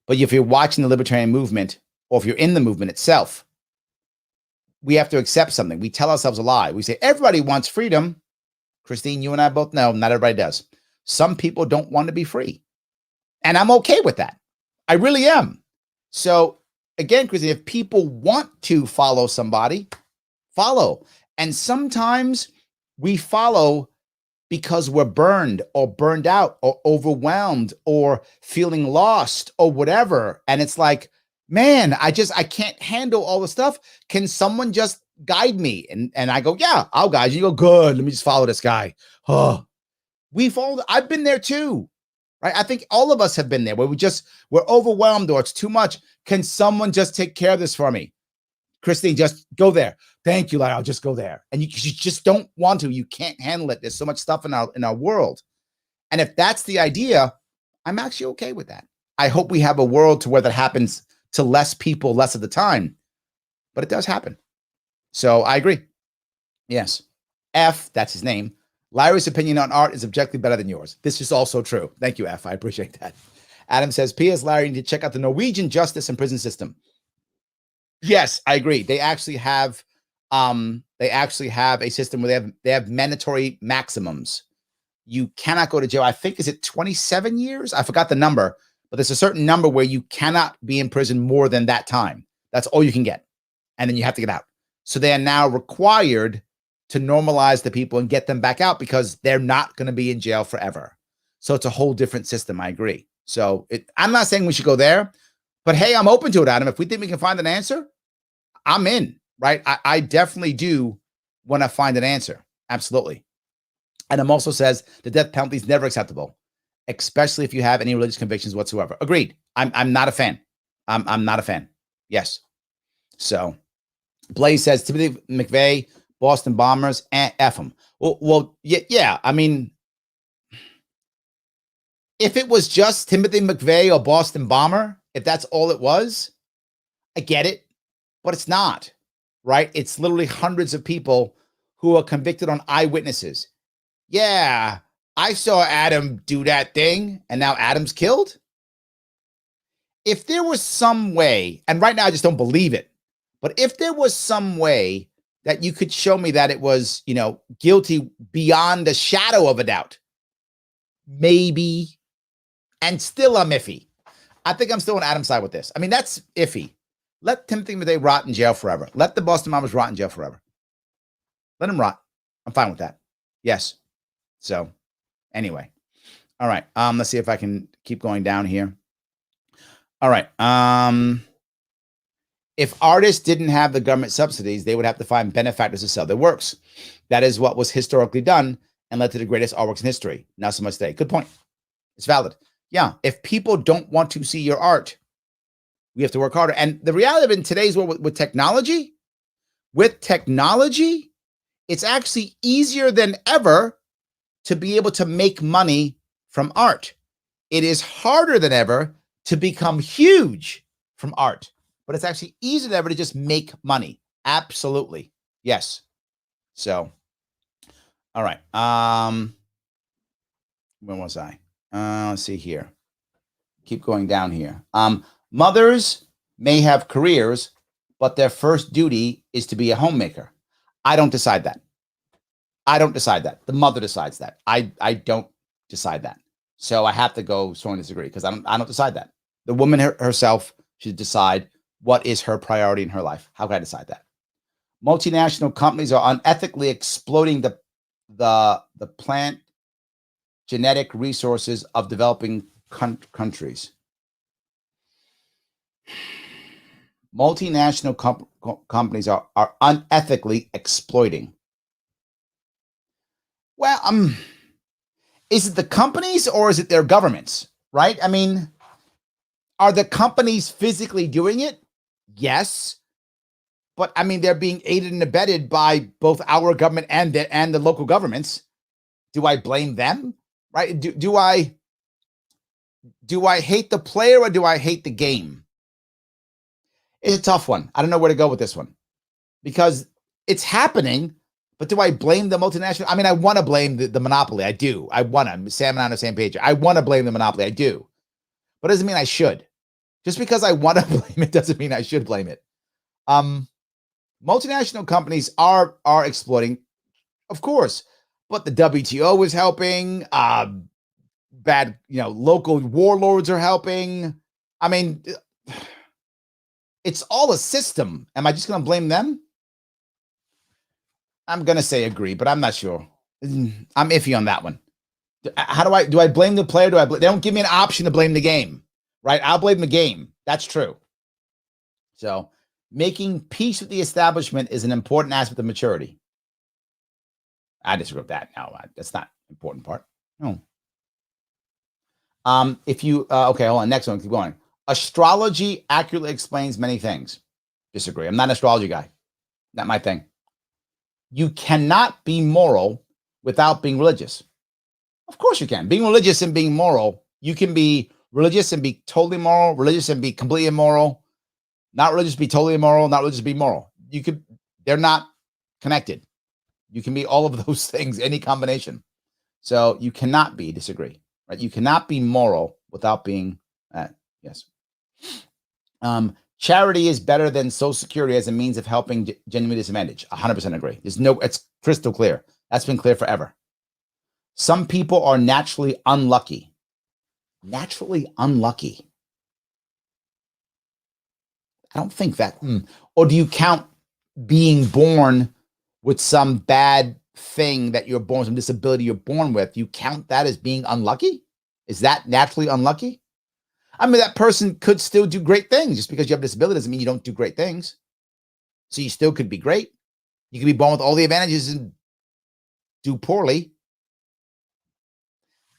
but if you're watching the libertarian movement or if you're in the movement itself, we have to accept something. We tell ourselves a lie. We say, everybody wants freedom. Christine, you and I both know not everybody does. Some people don't want to be free. And I'm okay with that. I really am. So again, Christine, if people want to follow somebody, follow. And sometimes we follow because we're burned or burned out or overwhelmed or feeling lost or whatever. And it's like, man, I can't handle all the stuff. Can someone just guide me? And I go, yeah, I'll guide you. You go, good. Let me just follow this guy. Oh, I've been there too, right? I think all of us have been there where we're overwhelmed or it's too much. Can someone just take care of this for me? Christine, just go there. Thank you, Larry. I'll just go there. And you just don't want to. You can't handle it. There's so much stuff in our world. And if that's the idea, I'm actually okay with that. I hope we have a world to where that happens to less people, less of the time. But it does happen. So I agree. Yes. F, that's his name. Larry's opinion on art is objectively better than yours. This is also true. Thank you, F. I appreciate that. Adam says, P.S. Larry, you need to check out the Norwegian justice and prison system. Yes, I agree. They actually have a system where they have mandatory maximums. You cannot go to jail. I think, is it 27 years? I forgot the number, but there's a certain number where you cannot be in prison more than that time. That's all you can get. And then you have to get out. So they are now required to normalize the people and get them back out because they're not going to be in jail forever. So it's a whole different system. I agree. So I'm not saying we should go there, but hey, I'm open to it, Adam. If we think we can find an answer, I'm in, right? I definitely do want to find an answer. Absolutely. And I'm also says the death penalty is never acceptable, especially if you have any religious convictions whatsoever. Agreed. I'm not a fan. I'm not a fan. Yes. So Blaze says Timothy McVeigh, Boston Bombers, and F them. Well, yeah. I mean, if it was just Timothy McVeigh or Boston Bomber, if that's all it was, I get it, but it's not, right? It's literally hundreds of people who are convicted on eyewitnesses. Yeah, I saw Adam do that thing, and now Adam's killed. If there was some way, and right now I just don't believe it, but if there was some way that you could show me that it was, guilty beyond a shadow of a doubt, maybe, and still I'm iffy. I think I'm still on Adam's side with this. I mean, that's iffy. Let Timothy McVeigh rot in jail forever. Let the Boston Bombers rot in jail forever. Let him rot. I'm fine with that. Yes. So anyway. All right. Let's see if I can keep going down here. All right. If artists didn't have the government subsidies, they would have to find benefactors to sell their works. That is what was historically done and led to the greatest artworks in history. Not so much today. Good point. It's valid. Yeah. If people don't want to see your art, we have to work harder. And the reality of it in today's world with technology, it's actually easier than ever to be able to make money from art. It is harder than ever to become huge from art, but it's actually easier than ever to just make money. Absolutely. Yes. So, all right. When was I? Let's see here. Keep going down here. Mothers may have careers, but their first duty is to be a homemaker. I don't decide that. The mother decides that. I don't decide that. So I have to go strongly disagree because I don't decide that. The woman herself should decide what is her priority in her life. How can I decide that? Multinational companies are unethically exploiting the plant genetic resources of developing countries. Multinational companies are unethically exploiting. Well, is it the companies or is it their governments? Right? I mean, are the companies physically doing it? Yes. But I mean, they're being aided and abetted by both our government and the local governments. Do I blame them? Right? Do I hate the player or do I hate the game? It's a tough one. I don't know where to go with this one because it's happening. But do I blame the multinational? I mean, I want to blame the monopoly. I do. I want to. Sam and I on the same page. I want to blame the monopoly. I do. But it doesn't mean I should. Just because I want to blame it doesn't mean I should blame it. Multinational companies are exploiting, of course, but the WTO is helping. Bad, local warlords are helping. I mean, it's all a system. Am I just going to blame them? I'm going to say agree, but I'm not sure. I'm iffy on that one. How do I blame the player? They don't give me an option to blame the game, right? I'll blame the game. That's true. So making peace with the establishment is an important aspect of maturity. I disagree with that. No, that's not an important part. No. If you okay, hold on. Next one, keep going. Astrology accurately explains many things. Disagree. I'm not an astrology guy. Not my thing. You cannot be moral without being religious. Of course you can. Being religious and being moral, you can be religious and be totally moral, religious and be completely immoral, not religious, be totally immoral, not religious, be moral. They're not connected. You can be all of those things, any combination. So you cannot disagree, right? You cannot be moral without being, yes. Charity is better than Social Security as a means of helping genuinely disadvantaged. 100% agree. It's crystal clear. That's been clear forever. Some people are naturally unlucky. Naturally unlucky. I don't think that. Or do you count being born with some bad thing that you're born, some disability you're born with? You count that as being unlucky? Is that naturally unlucky? I mean, that person could still do great things. Just because you have a disability doesn't mean you don't do great things. So you still could be great. You could be born with all the advantages and do poorly.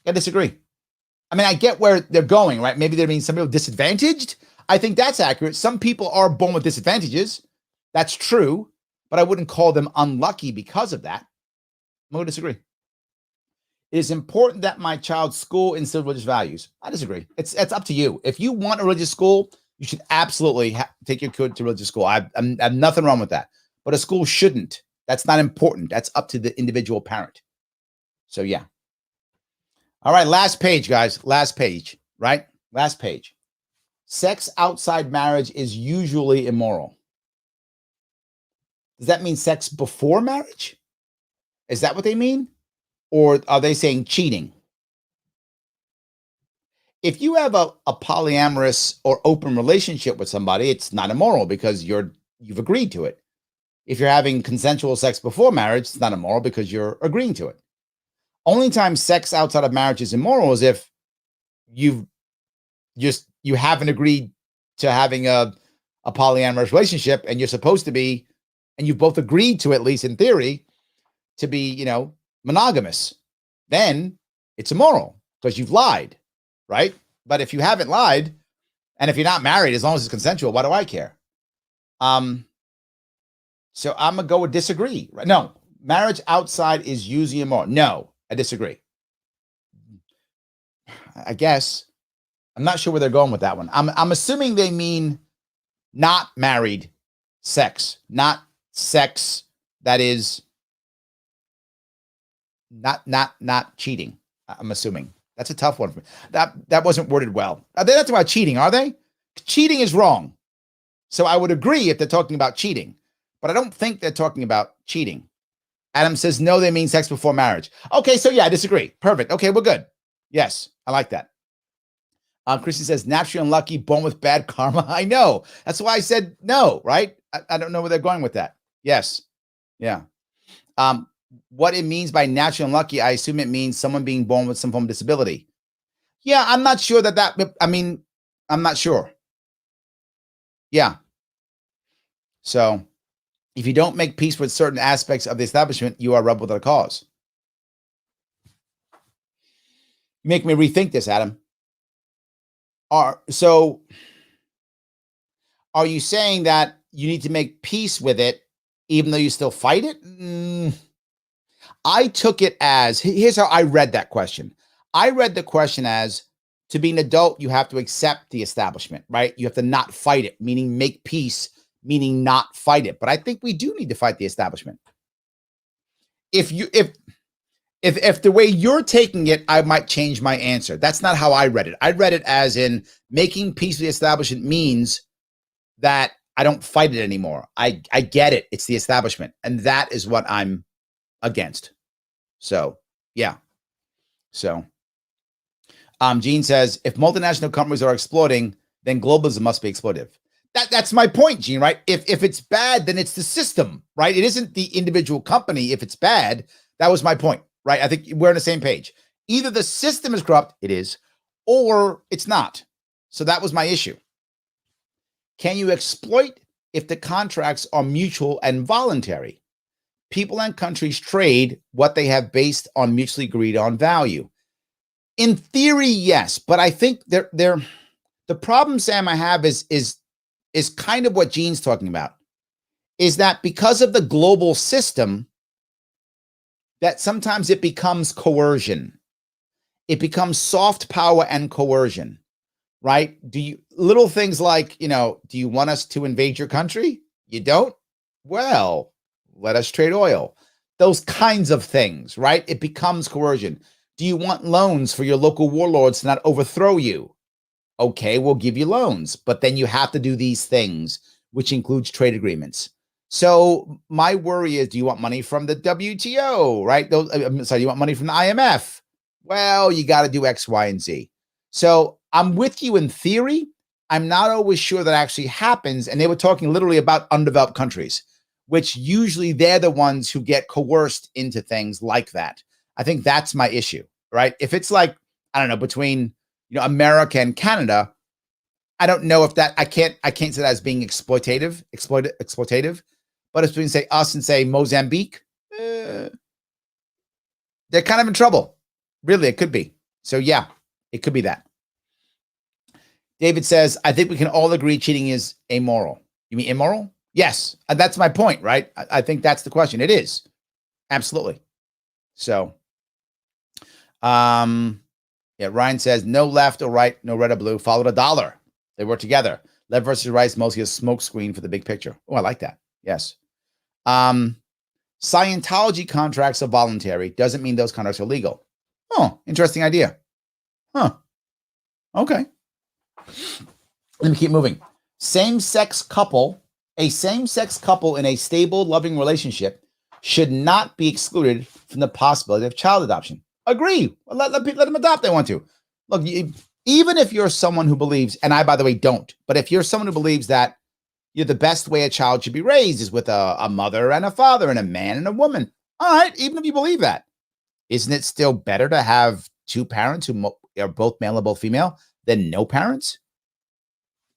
I disagree. I mean, I get where they're going, right? Maybe they're being some people disadvantaged. I think that's accurate. Some people are born with disadvantages. That's true, but I wouldn't call them unlucky because of that. I'm going to disagree. It is important that my child's school instill religious values. I disagree. It's up to you. If you want a religious school, you should absolutely take your kid to religious school. I have nothing wrong with that. But a school shouldn't. That's not important. That's up to the individual parent. So, yeah. All right, last page, guys. Last page, right? Last page. Sex outside marriage is usually immoral. Does that mean sex before marriage? Is that what they mean? Or are they saying cheating? If you have a polyamorous or open relationship with somebody, it's not immoral because you've agreed to it. If you're having consensual sex before marriage, it's not immoral because you're agreeing to it. Only time sex outside of marriage is immoral is if you haven't agreed to having a polyamorous relationship and you're supposed to be, and you've both agreed to, at least in theory, to be, monogamous. Then it's immoral because you've lied, right? But if you haven't lied, and if you're not married, as long as it's consensual, why do I care? So I'm gonna go with disagree. No, marriage outside is usually immoral. No, I disagree. I guess I'm not sure where they're going with that one. I'm assuming they mean not married sex, not sex that is not cheating. I'm assuming. That's a tough one for me. That wasn't worded well. They're not talking about cheating, are they? Cheating is wrong. So I would agree if they're talking about cheating, but I don't think they're talking about cheating. Adam says, no, they mean sex before marriage. Okay, so yeah, I disagree. Perfect. Okay, we're good. Yes, I like that. Christy says, naturally unlucky, born with bad karma. I know. That's why I said no, right? I don't know where they're going with that. Yes. Yeah. What it means by naturally unlucky, I assume it means someone being born with some form of disability. Yeah, I'm not sure I'm not sure. Yeah. So if you don't make peace with certain aspects of the establishment, you are a rebel without a cause. You make me rethink this, Adam. So are you saying that you need to make peace with it, even though you still fight it? I took it as, here's how I read that question. I read the question as, to be an adult, you have to accept the establishment, right? You have to not fight it, meaning make peace, meaning not fight it. But I think we do need to fight the establishment. If the way you're taking it, I might change my answer. That's not how I read it. I read it as in making peace with the establishment means that I don't fight it anymore. I get it. It's the establishment. And that is what I'm against. So, yeah. So, Gene says, if multinational companies are exploiting, then globalism must be exploitive. That's my point, Gene, right? If it's bad, then it's the system, right? It isn't the individual company. If it's bad, that was my point, right? I think we're on the same page. Either the system is corrupt, it is, or it's not. So that was my issue. Can you exploit if the contracts are mutual and voluntary? People and countries trade what they have based on mutually agreed on value. In theory, yes, but I think the problem, Sam, I have is kind of what Gene's talking about, is that because of the global system, that sometimes it becomes coercion. It becomes soft power and coercion, right? Little things like, do you want us to invade your country? You don't? Well, let us trade oil. Those kinds of things, right? It becomes coercion. Do you want loans for your local warlords to not overthrow you? Okay, we'll give you loans, but then you have to do these things, which includes trade agreements. So my worry is, do you want money from the WTO, right? You want money from the IMF? Well, you got to do X, Y, and Z. So I'm with you in theory. I'm not always sure that actually happens. And they were talking literally about undeveloped countries, which usually they're the ones who get coerced into things like that. I think that's my issue, right? If it's like, I don't know, between America and Canada, I don't know if that I can't say that as being exploitative, but it's between say us and say Mozambique, they're kind of in trouble. Really, it could be. So yeah, it could be that. David says, I think we can all agree cheating is amoral. You mean immoral? Yes, that's my point, right? I think that's the question. It is. Absolutely. So, yeah, Ryan says, no left or right, no red or blue, follow the dollar. They work together. Left versus right is mostly a smokescreen for the big picture. Oh, I like that. Yes. Scientology contracts are voluntary. Doesn't mean those contracts are legal. Oh, interesting idea. Huh. Okay. Let me keep moving. A same-sex couple in a stable, loving relationship should not be excluded from the possibility of child adoption. Agree. Let them adopt if they want to. Look, even if you're someone who believes, and I, by the way, don't, but if you're someone who believes that the best way a child should be raised is with a mother and a father and a man and a woman. All right, even if you believe that, isn't it still better to have two parents who are both male and both female than no parents?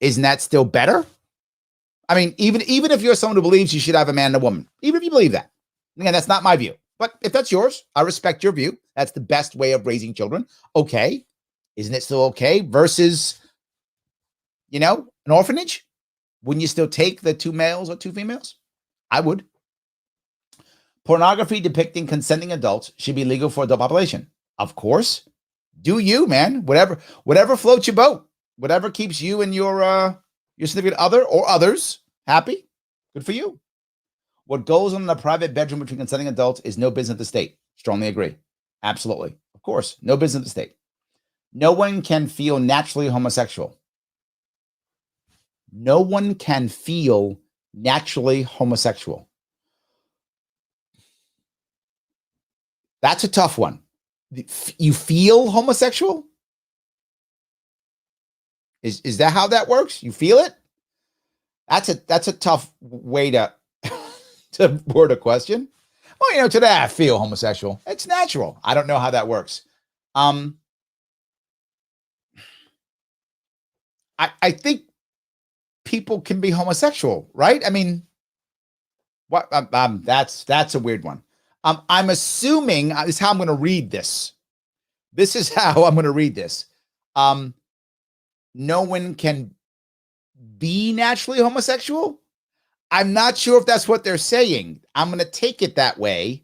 Isn't that still better? I mean, even if you're someone who believes you should have a man and a woman, even if you believe that. Again, that's not my view. But if that's yours, I respect your view. That's the best way of raising children. Okay. Isn't it still okay versus, an orphanage? Wouldn't you still take the two males or two females? I would. Pornography depicting consenting adults should be legal for adult population. Of course. Do you, man? Whatever floats your boat. Whatever keeps you and your significant other or others happy. Good for you. What goes on in a private bedroom between consenting adults is no business of the state. Strongly agree. Absolutely. Of course. No business of the state. No one can feel naturally homosexual. No one can feel naturally homosexual. That's a tough one. You feel homosexual? Is that how that works? You feel it? That's a tough way to word a question. Well, today I feel homosexual. It's natural. I don't know how that works. I think people can be homosexual, right? I mean, What? That's a weird one. I'm assuming this is how I'm going to read this. This is how I'm going to read this. No one can be naturally homosexual. I'm not sure if that's what they're saying. I'm going to take it that way.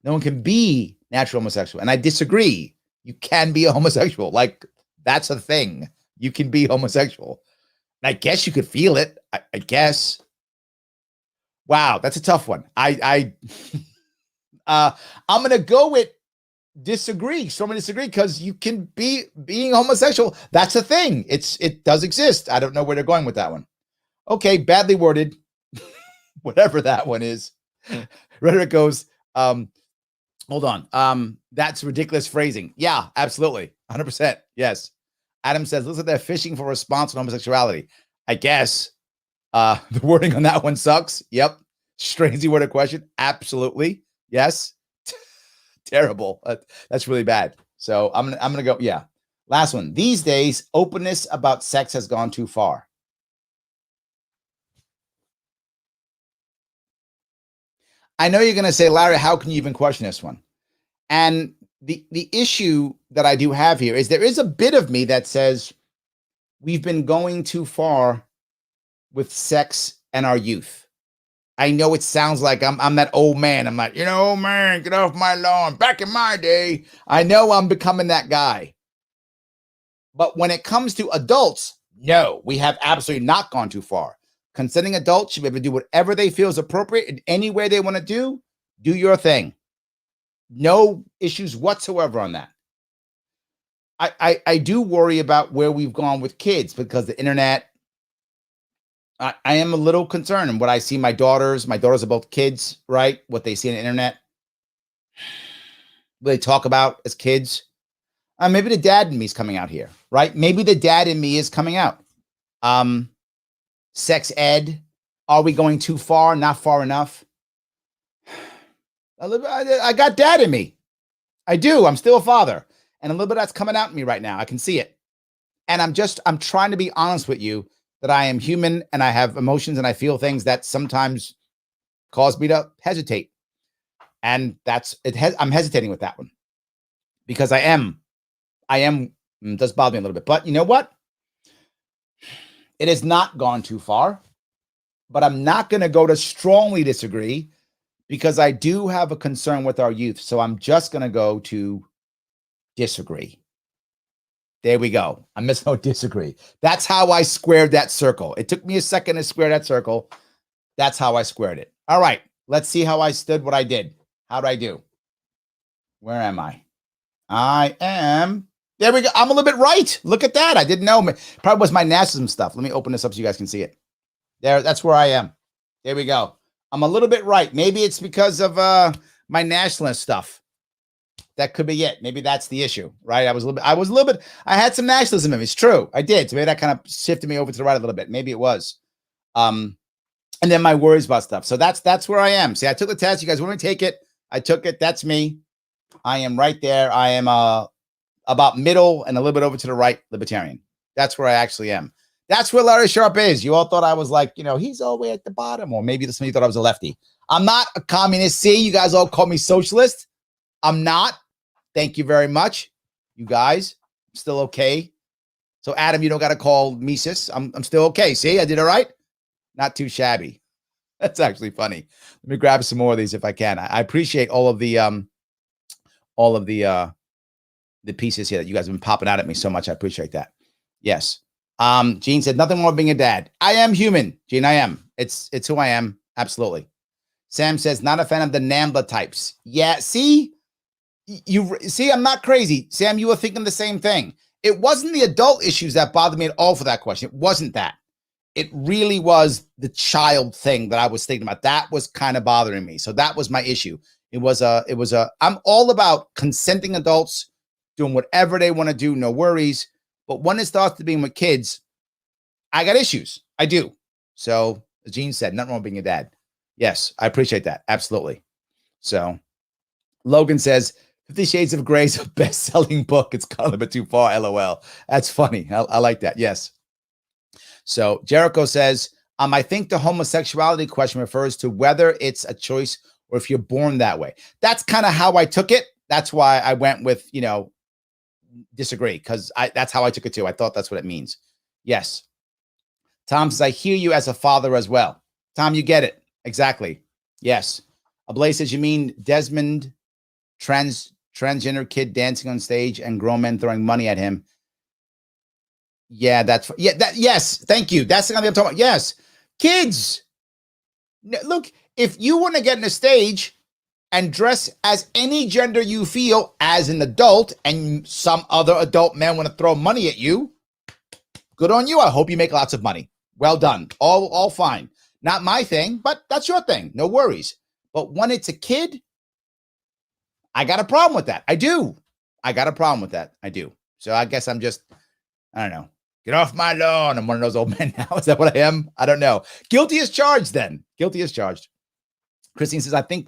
No one can be natural homosexual. And I disagree. You can be a homosexual. Like, that's a thing. You can be homosexual. And I guess you could feel it. I guess. Wow, that's a tough one. I'm going to go with disagree. So I'm going to disagree because you can be being homosexual. That's a thing. It does exist. I don't know where they're going with that one. Okay, badly worded. Whatever that one is. Rhetoric goes, hold on. That's ridiculous phrasing. Yeah, absolutely. 100%. Yes. Adam says, looks like they're fishing for a response on homosexuality. I guess. The wording on that one sucks. Yep. Strangely worded question. Absolutely. Yes. Terrible. That's really bad. So I'm gonna go. Yeah. Last one. These days, openness about sex has gone too far. I know you're gonna say, Larry, how can you even question this one? And the issue that I do have here is there is a bit of me that says we've been going too far with sex and our youth. I know it sounds like I'm that old man. I'm like, old man, get off my lawn. Back in my day, I know I'm becoming that guy. But when it comes to adults, no, we have absolutely not gone too far. Consenting adults should be able to do whatever they feel is appropriate in any way they want to do. Do your thing. No issues whatsoever on that. I do worry about where we've gone with kids because the internet. I am a little concerned. And what I see my daughters are both kids, right? What they see on the internet, what they talk about as kids. Maybe the dad in me is coming out here, right? Maybe the dad in me is coming out. Sex ed. Are we going too far? Not far enough. I got dad in me. I do. I'm still a father. And a little bit of that's coming out in me right now. I can see it. And I'm trying to be honest with you that I am human and I have emotions and I feel things that sometimes cause me to hesitate. And I'm hesitating with that one because I am, it does bother me a little bit, but you know what? It has not gone too far, but I'm not going to go to strongly disagree because I do have a concern with our youth. So I'm just going to go to disagree. There we go. I missed no disagree. That's how I squared that circle. It took me a second to square that circle. That's how I squared it. All right. Let's see how I stood, what I did. How'd I do? Where am I? I am. There we go. I'm a little bit right. Look at that. I didn't know. Probably was my nationalism stuff. Let me open this up so you guys can see it. There. That's where I am. There we go. I'm a little bit right. Maybe it's because of my nationalist stuff. That could be it. Maybe that's the issue, right? I had some nationalism in me. It's true. I did. So maybe that kind of shifted me over to the right a little bit. Maybe it was. And then my worries about stuff. So that's where I am. See, I took the test. You guys want me to take it? I took it. That's me. I am right there. I am about middle and a little bit over to the right libertarian. That's where I actually am. That's where Larry Sharpe is. You all thought I was like, he's all the way at the bottom. Or maybe some of you thought I was a lefty. I'm not a communist. See, you guys all call me socialist. I'm not. Thank you very much. You guys, I'm still okay. So Adam, you don't got to call me sis. I'm still okay. See, I did all right. Not too shabby. That's actually funny. Let me grab some more of these if I can. I appreciate all of the pieces here that you guys have been popping out at me so much. I appreciate that. Yes. Gene said nothing wrong with being a dad. I am human, Gene. I am. It's who I am. Absolutely. Sam says not a fan of the NAMBLA types. Yeah. See, I'm not crazy. Sam, you were thinking the same thing. It wasn't the adult issues that bothered me at all for that question. It wasn't that. It really was the child thing that I was thinking about. That was kind of bothering me. So that was my issue. I'm all about consenting adults doing whatever they want to do. No worries. But when it starts to being with kids, I got issues. I do. So as Gene said, nothing wrong with being a dad. Yes, I appreciate that. Absolutely. So Logan says, 50 Shades of Grey is a best-selling book. It's gone a bit too far, LOL. That's funny. I like that. Yes. So Jericho says, I think the homosexuality question refers to whether it's a choice or if you're born that way. That's kind of how I took it. That's why I went with, disagree, because that's how I took it too. I thought that's what it means. Yes. Tom says, I hear you as a father as well. Tom, you get it. Exactly. Yes. Ablaze says, you mean Desmond, transgender kid dancing on stage and grown men throwing money at him? Yeah, yes. Thank you. That's the kind of thing I'm talking about. Yes. Kids. Look, if you want to get in a stage and dress as any gender you feel as an adult, and some other adult men want to throw money at you, good on you. I hope you make lots of money. Well done. All fine. Not my thing, but that's your thing. No worries. But when it's a kid, I got a problem with that. I do. I got a problem with that. I do. So I guess I'm just, I don't know. Get off my lawn. I'm one of those old men now. Is that what I am? I don't know. Guilty as charged then. Guilty as charged. Christine says, I think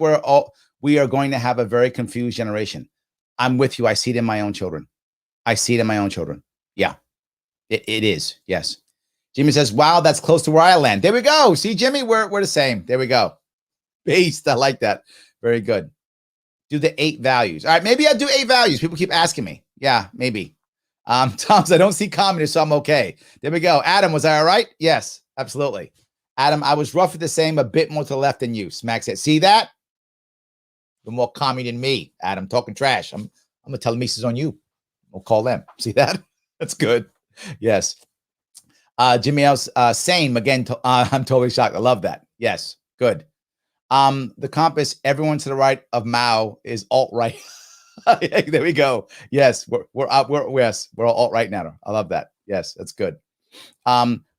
we are going to have a very confused generation. I'm with you. I see it in my own children. Yeah, it is. Yes. Jimmy says, wow, that's close to where I land. There we go. See, Jimmy, we're the same. There we go. Based. I like that. Very good. Do the 8 values. All right. Maybe I'll do 8 values. People keep asking me. Yeah, maybe. Tom says, I don't see communists, so I'm okay. There we go. Adam, was I all right? Yes, absolutely. Adam, I was roughly the same, a bit more to the left than you. Smack said, see that? You're more commie than me, Adam, talking trash. I'm going to tell the Mises on you. We'll call them. See that? That's good. Yes. Jimmy else, same. Again, I'm totally shocked. I love that. Yes. Good. The compass, everyone to the right of Mao is alt-right. There we go. Yes. We're all alt-right now. I love that. Yes. That's good.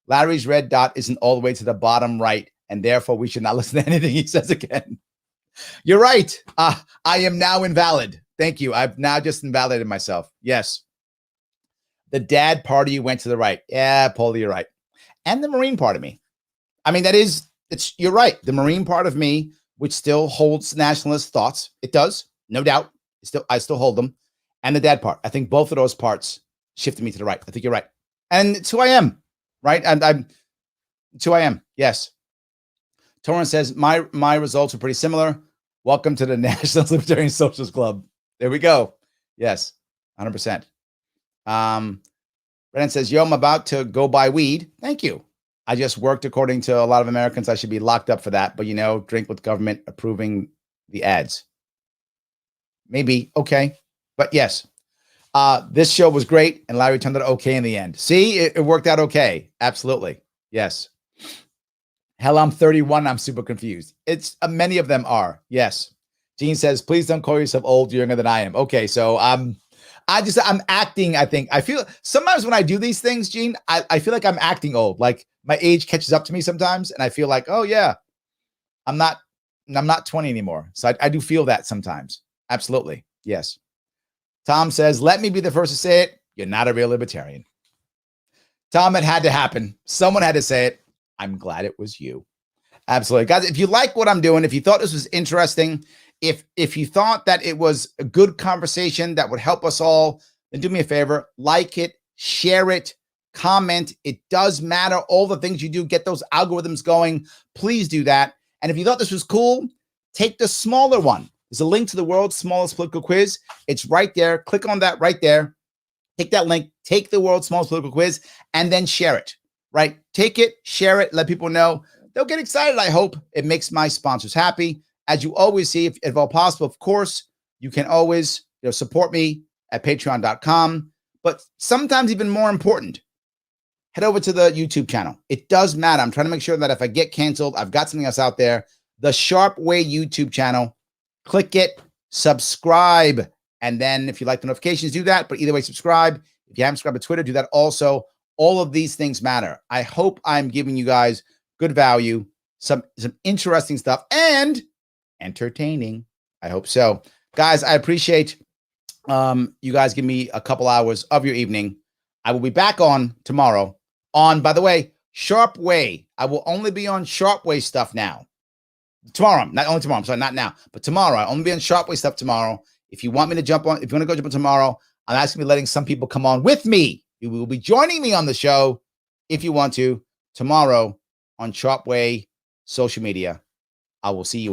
Larry's red dot isn't all the way to the bottom right, and therefore we should not listen to anything he says again. You're right. I am now invalid. Thank you. I've now just invalidated myself. Yes. The dad part of you went to the right. Yeah, Paulie, you're right. And the Marine part of me. I mean, you're right. The Marine part of me, which still holds nationalist thoughts. It does. No doubt. I still hold them. And the dad part. I think both of those parts shifted me to the right. I think you're right. And it's who I am. Right. And it's who I am. Yes. Torrance says, my results are pretty similar. Welcome to the National Libertarian Socialist Club. There we go. Yes, 100%. Brennan says, yo, I'm about to go buy weed. Thank you. I just worked according to a lot of Americans. I should be locked up for that. But, drink with government approving the ads. Maybe. Okay. But yes, this show was great. And Larry turned out okay in the end. See, it worked out okay. Absolutely. Yes. Hell, I'm 31. I'm super confused. It's many of them are. Yes. Gene says, please don't call yourself old. You're younger than I am. Okay. So I'm acting. I think I feel sometimes when I do these things, Gene, I feel like I'm acting old. Like my age catches up to me sometimes. And I feel like, oh yeah, I'm not 20 anymore. So I do feel that sometimes. Absolutely. Yes. Tom says, let me be the first to say it. You're not a real libertarian. Tom, it had to happen. Someone had to say it. I'm glad it was you. Absolutely. Guys, if you like what I'm doing, if you thought this was interesting, if you thought that it was a good conversation that would help us all, then do me a favor, like it, share it, comment. It does matter. All the things you do, get those algorithms going. Please do that. And if you thought this was cool, take the smaller one. There's a link to the world's smallest political quiz. It's right there. Click on that right there. Take that link, take the world's smallest political quiz, and then share it. Right? Take it, share it, let people know. They'll get excited, I hope. It makes my sponsors happy. As you always see, if all possible, of course, you can always support me at patreon.com. But sometimes even more important, head over to the YouTube channel. It does matter. I'm trying to make sure that if I get canceled, I've got something else out there. The Sharpe Way YouTube channel. Click it, subscribe. And then if you like the notifications, do that. But either way, subscribe. If you haven't subscribed to Twitter, do that also. All of these things matter. I hope I'm giving you guys good value, some interesting stuff, and entertaining. I hope so. Guys, I appreciate you guys give me a couple hours of your evening. I will be back on tomorrow on, by the way, Sharpe Way. I will only be on Sharpe Way stuff now. Tomorrow, not only tomorrow. I'm sorry, not now, but tomorrow. I'll only be on Sharpe Way stuff tomorrow. If you want me to jump on, if you want to go jump on tomorrow, I'm actually letting some people come on with me. You will be joining me on the show if you want to tomorrow on Sharpe Way social media. I will see you.